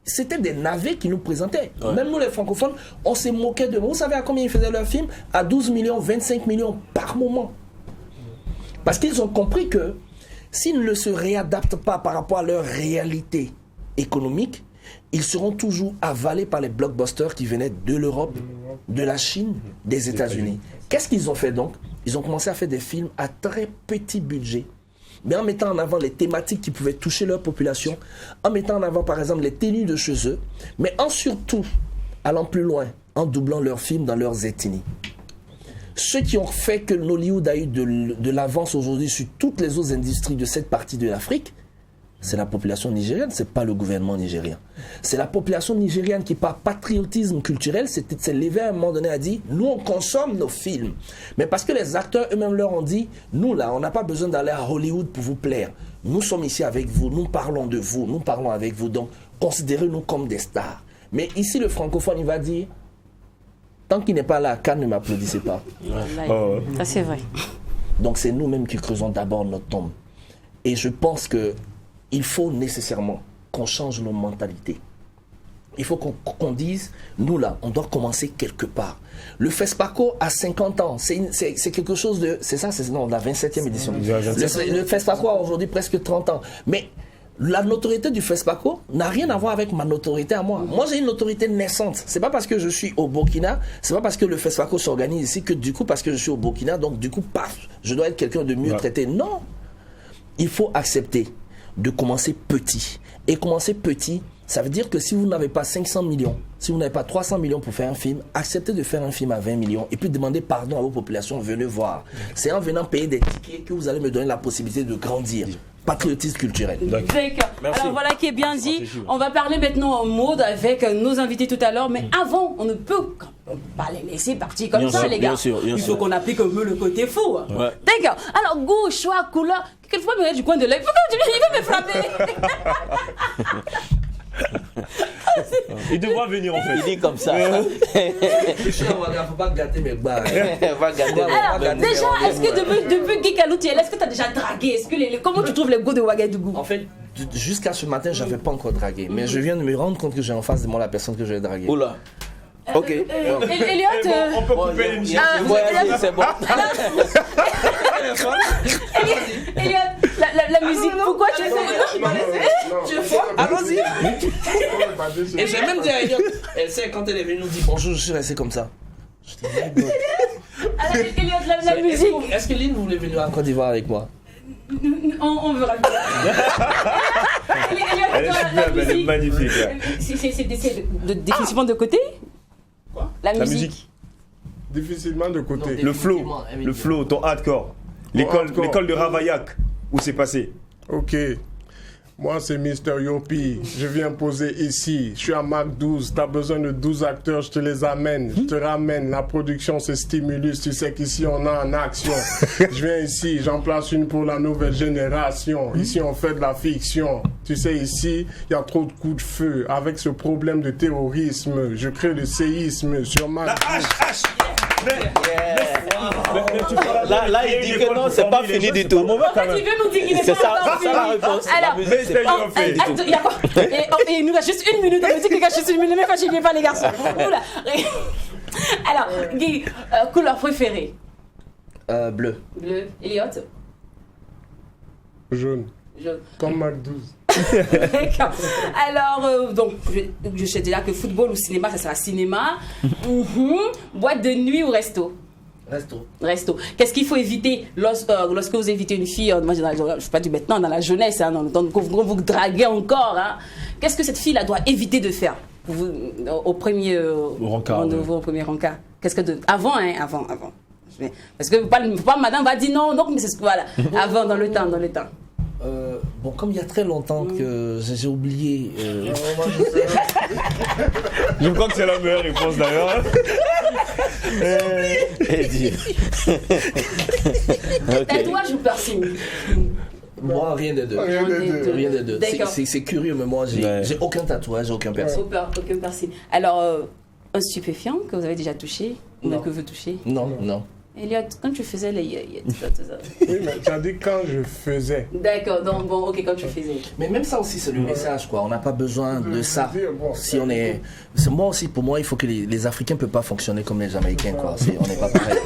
c'était des navets qui nous présentaient. Ouais. Même nous, les francophones, on s'est moqué de... Vous savez à combien ils faisaient leurs films? À 12 millions, 25 millions par moment. Parce qu'ils ont compris que s'ils ne se réadaptent pas par rapport à leur réalité économique, ils seront toujours avalés par les blockbusters qui venaient de l'Europe, de la Chine, des États-Unis. Qu'est-ce qu'ils ont fait donc? Ils ont commencé à faire des films à très petit budget, mais en mettant en avant les thématiques qui pouvaient toucher leur population, en mettant en avant par exemple les tenues de chez eux, mais en surtout allant plus loin, en doublant leurs films dans leurs ethnies. Ceux qui ont fait que Nollywood a eu de l'avance aujourd'hui sur toutes les autres industries de cette partie de l'Afrique, c'est la population nigérienne, c'est pas le gouvernement nigérien. C'est la population nigérienne qui, par patriotisme culturel, s'est levée à un moment donné et a dit « Nous, on consomme nos films. » Mais parce que les acteurs eux-mêmes leur ont dit « Nous, là, on n'a pas besoin d'aller à Hollywood pour vous plaire. Nous sommes ici avec vous, nous parlons de vous, nous parlons avec vous, donc considérez-nous comme des stars. Mais ici, le francophone, il va dire, tant qu'il n'est pas là, Cannes ne m'applaudissez pas. Ça, c'est vrai. Donc c'est nous-mêmes qui creusons d'abord notre tombe. Et je pense qu'il faut nécessairement qu'on change nos mentalités. Il faut qu'on dise, nous là, on doit commencer quelque part. Le FESPACO a 50 ans, c'est quelque chose de... C'est ça, c'est non, la 27e édition. Le FESPACO a aujourd'hui presque 30 ans. Mais la notoriété du FESPACO n'a rien à voir avec ma notoriété à moi. Moi, j'ai une notoriété naissante. C'est pas parce que je suis au Burkina, c'est pas parce que le FESPACO s'organise ici que du coup, parce que je suis au Burkina, donc du coup, paf, je dois être quelqu'un de mieux traité. Non. Il faut accepter de commencer petit. Et commencer petit, ça veut dire que si vous n'avez pas 500 millions, si vous n'avez pas 300 millions pour faire un film, acceptez de faire un film à 20 millions et puis demandez pardon à vos populations, venez voir. C'est en venant payer des tickets que vous allez me donner la possibilité de grandir. Patriotisme culturel. D'accord. Alors voilà qui est bien dit. On va parler maintenant en mode avec nos invités tout à l'heure, mais avant, on ne peut pas les laisser partir comme ça, les gars. Bien sûr, Il faut qu'on applique un peu le côté fou. Ouais. D'accord. Alors, goût, choix, couleur. Quelquefois, il me du coin de l'œil. Pourquoi il veut me frapper? Il devra venir en fait. Il dit comme ça. Je suis un Ouaga, faut pas gâter mes barres. Va garder. Alors, déjà, est-ce que depuis Guy Kalou, est-ce que tu as déjà dragué? Est-ce que comment tu trouves les goûts de Ouagadougou? En fait, jusqu'à ce matin, j'avais pas encore dragué. Mais je viens de me rendre compte que j'ai en face de moi la personne que je vais draguer. Oula. Ok. Elliot, On peut couper l'émission. Ouais, c'est bon. Elliot, la musique, pourquoi tu fais? Allons-y. Et j'ai même dit à Elliot, elle sait quand elle est venue nous dire bonjour, je suis resté comme ça. Je dis, Alors, Elliot, la musique. Est-ce que Lynn voulait venir en Côte d'Ivoire avec moi? On verra bien. Elle est superbe, elle est magnifique. C'est définitivement de côté? Quoi? La La musique. musique, Difficilement de côté. le flow, ton hardcore. L'école de Ravaillac, où c'est passé. Ok. Moi, c'est Mr. Yopi. Je viens poser ici. Je suis à Mac 12. Tu as besoin de 12 acteurs, je te les amène. Je te ramène. La production, c'est Stimulus. Tu sais qu'ici, on a en action. Je viens ici. J'en place une pour la nouvelle génération. Ici, on fait de la fiction. Tu sais, ici, il y a trop de coups de feu. Avec ce problème de terrorisme, je crée le séisme sur Mac 12. Là, il dit que non, c'est pas fini du tout. En fait, il veut nous dire qu'il n'est C'est pas encore ça la fini. réponse. Alors, La musique, c'est pas- il y a quoi? Et il nous reste juste une minute. On me dit qu'il reste juste une minute. Ne me fatiguez pas, les garçons. Oula. Alors, Guy, couleur préférée? Bleu. Bleu. Elliot? Jaune. Jaune. Comme Mac 12. D'accord. Alors, donc, je sais déjà que football ou cinéma, ça sera cinéma. Boîte de nuit ou resto? Resto. Qu'est-ce qu'il faut éviter lorsque vous évitez une fille, moi je ne sais pas du maintenant, dans la jeunesse, hein, dans le temps que vous draguez encore, hein, qu'est-ce que cette fille-là doit éviter de faire au premier rendez-vous, au premier rencard? Qu'est-ce que avant. Parce que pas madame va dire non, mais c'est ce que voilà. Avant, dans le temps. Bon, comme il y a très longtemps que j'ai oublié. Je crois que c'est la meilleure réponse d'ailleurs. Tatouage ou piercing? Moi, rien des deux. Rien des deux. C'est curieux, mais moi, j'ai aucun tatouage, aucun piercing. Aucun piercing. Alors, un stupéfiant que vous avez déjà touché ou que vous touchez? Non. Elliot, quand tu faisais les... Oui, mais tu as dit quand je faisais. D'accord, donc bon, ok, quand tu faisais. Mais même ça aussi, c'est le message, quoi. On n'a pas besoin de ça. Si on est... Moi aussi, pour moi, il faut que les Africains ne peuvent pas fonctionner comme les Jamaïcains, quoi. On n'est pas pareil.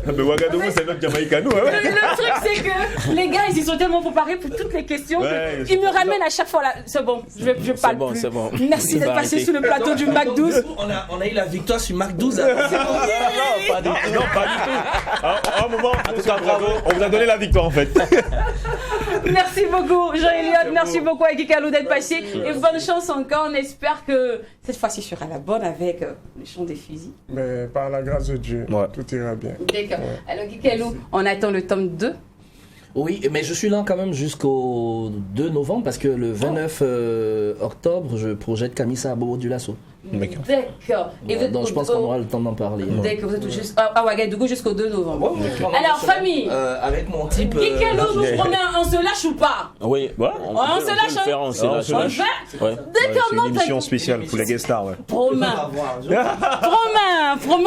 Mais Ouagadougou, c'est notre Jamaïcain, nous. Hein. Le truc, c'est que les gars, ils sont tellement préparés pour toutes les questions qu'ils me ramènent à chaque fois là. C'est bon, je parle plus. C'est bon. Merci d'être passé sur le plateau du Mac 12. On a eu la victoire sur Mac 12. Pas du tout. Non, pas du tout. À un moment, en tout cas, bravo. On vous a donné la victoire, en fait. Merci beaucoup, Jean-Eliott. Merci beaucoup à Guy Kalou d'être passé. Et bonne chance encore. On espère que cette fois-ci sera la bonne avec le chant des fusils. Mais par la grâce de Dieu, tout ira bien. D'accord. Alors, Guy Kalou, on attend le tome 2. Oui, mais je suis là quand même jusqu'au 2 novembre parce que le 29 octobre, je projette Kamisa à Bobo du Lasso. D'accord. Ouais, donc je pense qu'on aura le temps d'en parler. D'accord, vous êtes juste à Ouagadougou jusqu'au 2 novembre. Alors, famille. Avec mon type. Guy Kalou nous promet un se lâche ou pas? Oui, ouais, On se lâche, le faire, on se lâche. On le fait? Ouais. D'accord, C'est non, une émission spéciale pour les guest stars. Ouais. Promets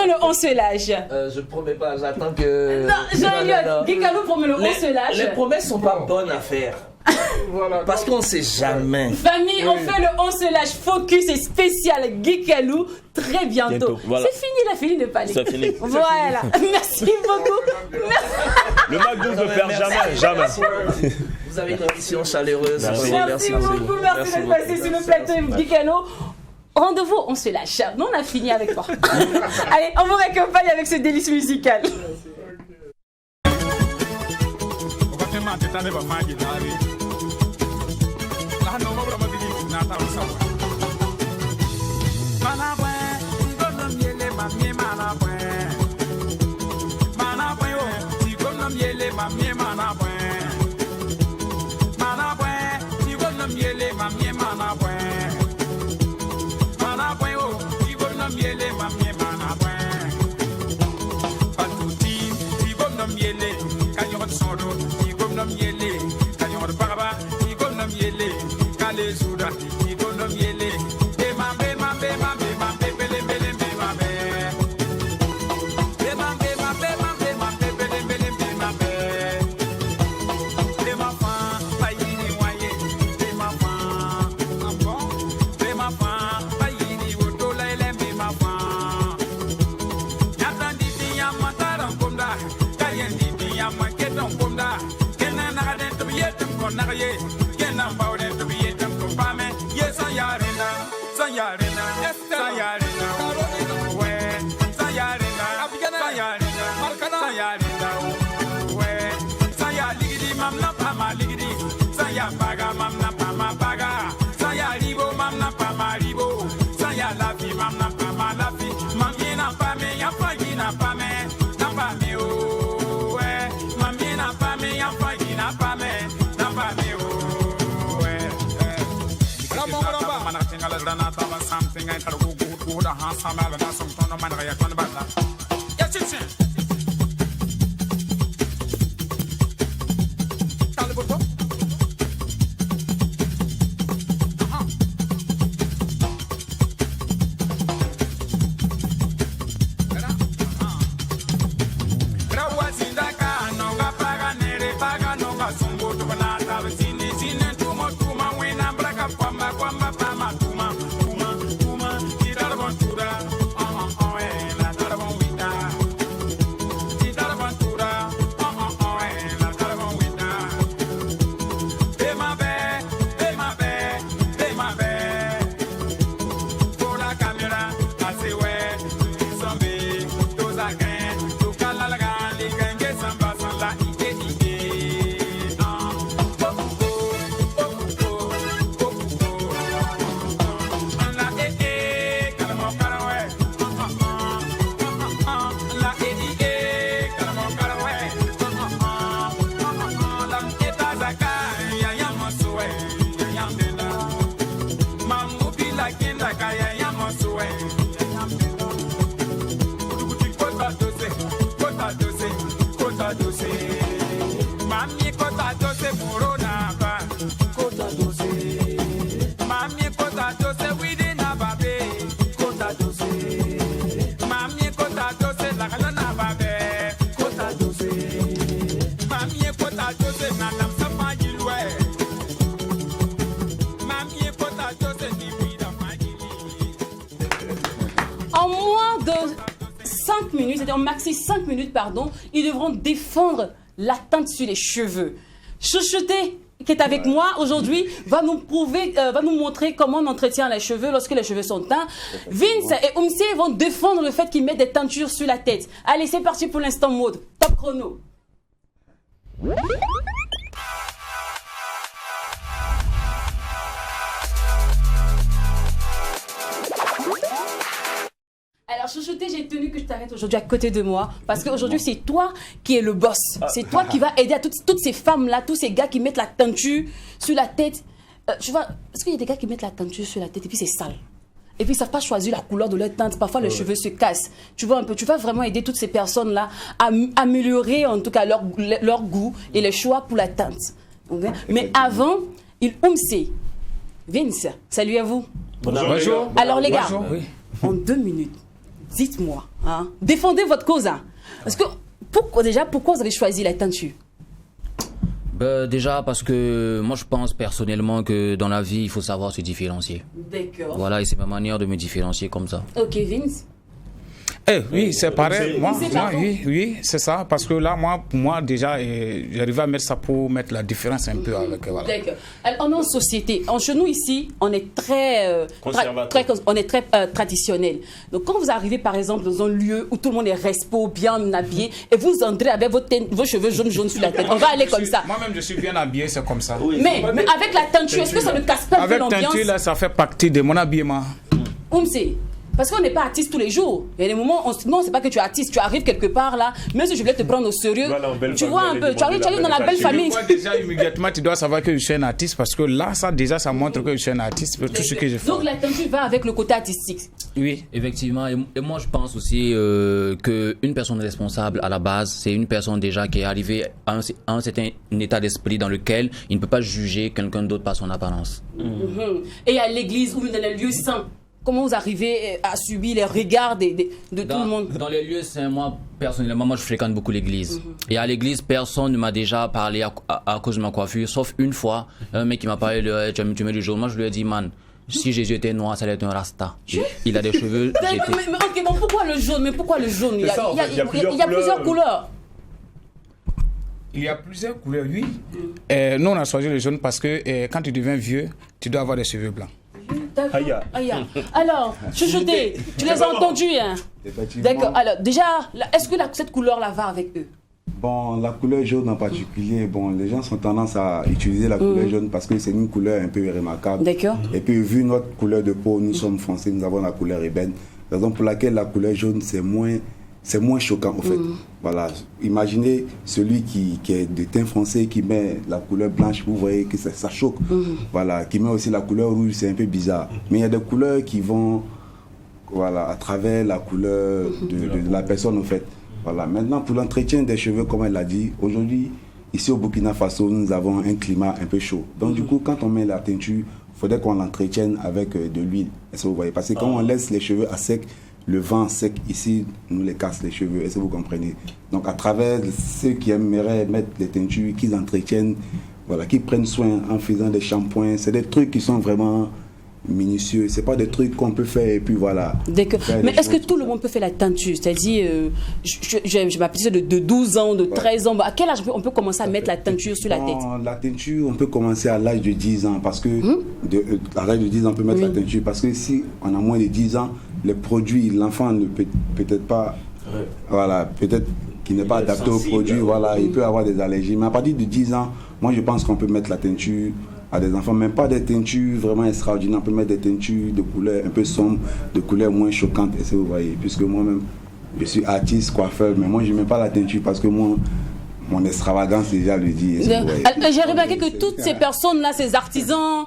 le on se lâche. Je promets pas, j'attends que. Non, Jean-Eliott, Guikalou promet le on se lâche. Les promesses sont pas bonnes à faire. Parce qu'on sait jamais. Famille, on fait le on se lâche focus et spécial Guikalou très bientôt. Voilà. C'est fini, la fille n'est pas allée. C'est fini. Voilà, merci beaucoup. Le McDo ne perd jamais. Vous avez une émission chaleureuse. Merci beaucoup, merci d'être passé sur le plateau Guikalou. Rendez-vous, on se lâche. Non, on a fini avec toi. Allez, on vous raccompagne avec ce délice musical. Maxi 5 minutes, pardon, ils devront défendre la teinte sur les cheveux. Chouchouté, qui est avec moi aujourd'hui, va nous montrer comment on entretient les cheveux lorsque les cheveux sont teints. Vince et Oumsi vont défendre le fait qu'ils mettent des teintures sur la tête. Allez, c'est parti pour l'instant mode. Top chrono. Alors, Chouchouté, j'ai tenu que je t'arrête aujourd'hui à côté de moi parce qu'aujourd'hui, c'est toi qui es le boss. C'est toi qui vas aider à toutes ces femmes-là, tous ces gars qui mettent la teinture sur la tête. Tu vois, parce qu'il y a des gars qui mettent la teinture sur la tête et puis c'est sale. Et puis ils ne savent pas choisir la couleur de leur teinte. Parfois, les cheveux se cassent. Tu vois un peu, tu vas vraiment aider toutes ces personnes-là à améliorer en tout cas leur goût et les choix pour la teinte. Okay. Mais avant, il Oumsé. Vince, salut à vous. Bonjour. Alors les gars, Bonjour, oui. en 2 minutes, dites-moi, hein, défendez votre cause. Hein. Parce que, pourquoi vous avez choisi la teinture? Déjà parce que moi je pense personnellement que dans la vie il faut savoir se différencier. D'accord. Voilà, et c'est ma manière de me différencier comme ça. Ok, Vince. Oui, c'est pareil. Moi, C'est pardon. oui, c'est ça. Parce que là, pour moi, déjà, j'arrive à mettre ça pour mettre la différence un peu avec. Voilà. D'accord. Alors, on est en société. Chez nous ici, on est très, traditionnel. Donc, quand vous arrivez, par exemple, dans un lieu où tout le monde est respo, bien habillé, et vous entrez avec vos cheveux jaunes sur la tête, on va aller comme ça. Moi-même, je suis bien habillé, c'est comme ça. Mais avec la teinture, est-ce que ça ne casse pas un peu Avec l'ambiance? teinture, là, ça fait partie de mon habillement. Oumsé, parce qu'on n'est pas artiste tous les jours. Il y a des moments, non, c'est pas que tu es artiste, tu arrives quelque part là, même si je voulais te prendre au sérieux, tu vois un peu, tu arrives dans la belle famille. Déjà, immédiatement, tu dois savoir que je suis un artiste parce que là, ça montre que je suis un artiste pour tout ce que je fais. Donc la teinture va avec le côté artistique. Oui. Effectivement, et moi je pense aussi qu'une personne responsable à la base, c'est une personne déjà qui est arrivée à un certain état d'esprit dans lequel il ne peut pas juger quelqu'un d'autre par son apparence. Et à l'église ou dans les lieux saints, comment vous arrivez à subir les regards de tout le monde? Dans les lieux saints, moi personnellement, je fréquente beaucoup l'église. Et à l'église, personne ne m'a déjà parlé à cause de ma coiffure, sauf une fois, un mec qui m'a parlé de tu mets du jaune. Moi je lui ai dit, man, si Jésus était noir, ça allait être un rasta. Il a des cheveux. Mais ok, donc pourquoi le jaune? Mais pourquoi le jaune? Il y a plusieurs couleurs. Il y a plusieurs couleurs, oui. Nous, on a choisi le jaune parce que quand tu deviens vieux, tu dois avoir des cheveux blancs. Aïe. Alors, chuchoté, tu les as entendus, hein? D'accord. Alors, déjà, est-ce que cette couleur-là va avec eux? Bon, la couleur jaune en particulier, bon, les gens ont tendance à utiliser la couleur jaune parce que c'est une couleur un peu remarquable. D'accord. Et puis, vu notre couleur de peau, nous sommes foncés, nous avons la couleur ébène. Raison pour laquelle la couleur jaune, c'est moins choquant, en fait. Voilà. Imaginez celui qui est de teint foncé, qui met la couleur blanche, vous voyez que ça choque. Voilà. Qui met aussi la couleur rouge, c'est un peu bizarre. Mais il y a des couleurs qui vont, voilà, à travers la couleur de la personne, en fait. Voilà. Maintenant, pour l'entretien des cheveux, comme elle l'a dit, aujourd'hui, ici au Burkina Faso, nous avons un climat un peu chaud. Donc, du coup, quand on met la teinture, il faudrait qu'on l'entretienne avec de l'huile. Est-ce que vous voyez? Parce que quand on laisse les cheveux à sec, le vent sec ici nous les casse les cheveux. Est-ce que vous comprenez? Donc, à travers ceux qui aimeraient mettre les teintures, qu'ils entretiennent, voilà, qu'ils prennent soin en faisant des shampoings, c'est des trucs qui sont vraiment minutieux. C'est pas des trucs qu'on peut faire et puis voilà. D'accord. Mais est-ce que tout le monde peut faire la teinture? C'est-à-dire, je m'appelle de 12 ans, de 13 ans. À quel âge on peut commencer à mettre la teinture sur la tête? La teinture, on peut commencer à l'âge de 10 ans parce que à l'âge de 10 ans, on peut mettre la teinture parce que si on a moins de 10 ans, les produits, l'enfant ne peut peut-être pas, voilà, peut-être qu'il n'est pas adapté aux produits, voilà, il peut avoir des allergies. Mais à partir de 10 ans, moi je pense qu'on peut mettre la teinture à des enfants, même pas des teintures vraiment extraordinaires, on peut mettre des teintures de couleurs un peu sombres, de couleurs moins choquantes, et ça vous voyez, puisque moi-même, je suis artiste, coiffeur, mais moi je ne mets pas la teinture parce que moi, mon extravagance déjà le dit. J'ai remarqué que toutes ces personnes-là, ces artisans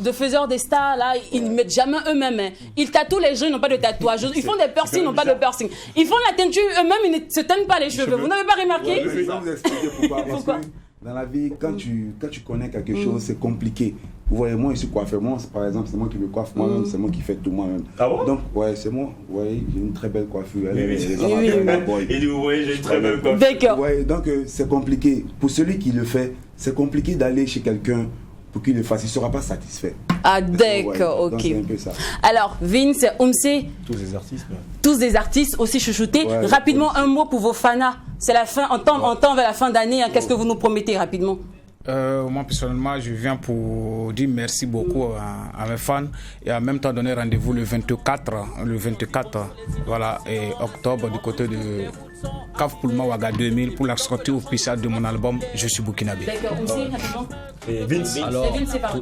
de faiseurs des stars, là, ils ne mettent jamais eux-mêmes. Hein. Ils tatouent les gens, ils n'ont pas de tatouage. Ils font des piercings, ils n'ont pas de piercing. Ils font la teinture eux-mêmes, ils ne se teignent pas les cheveux. Vous n'avez pas remarqué? Je vais vous expliquer pourquoi. Parce que dans la vie, quand tu connais quelque chose, c'est compliqué. Vous voyez, moi, je suis coiffeur. Moi, par exemple, c'est moi qui me coiffe moi-même, c'est moi qui fais tout moi-même. Ah bon? Donc, ouais, c'est moi. Vous voyez, j'ai une très belle coiffure. Et vous voyez, j'ai une très belle coiffure. D'accord. Ouais, donc, c'est compliqué. Pour celui qui le fait, c'est compliqué d'aller chez quelqu'un pour qu'il le fasse. Il ne sera pas satisfait. Ah, d'accord, ok. C'est un peu ça. Alors, Vince, Oumsé, Tous les artistes. tous des artistes aussi chouchoutés. Rapidement, un mot pour vos fanas. C'est la fin, on tend vers la fin d'année. Hein. Qu'est-ce que vous nous promettez rapidement? Moi, personnellement, je viens pour dire merci beaucoup à mes fans et en même temps donner rendez-vous le 24 voilà, et octobre du côté de Caf Poulma Ouaga 2000 pour la sortie officielle de mon album Je suis burkinabé. D'accord, Oumsé, rapidement. Et Vince. Alors,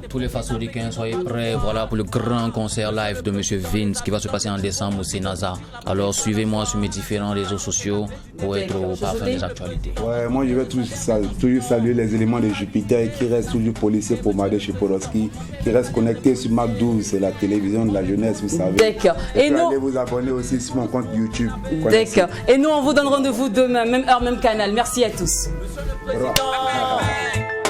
tous les Fasolicains, soyez prêts, voilà, pour le grand concert live de Monsieur Vince qui va se passer en décembre au Sénasa. Alors, suivez-moi sur mes différents réseaux sociaux pour être au parfum des actualités. Ouais, moi, je vais toujours saluer les éléments de Jupiter qui restent toujours policiers pour Madé chez Podolski, qui restent connectés sur Mac 12, c'est la télévision de la jeunesse, vous savez. D'accord. Et nous, allez vous abonner aussi sur mon compte YouTube. D'accord. Et nous, on vous donne rendez-vous demain, même heure, même canal. Merci à tous. Au revoir.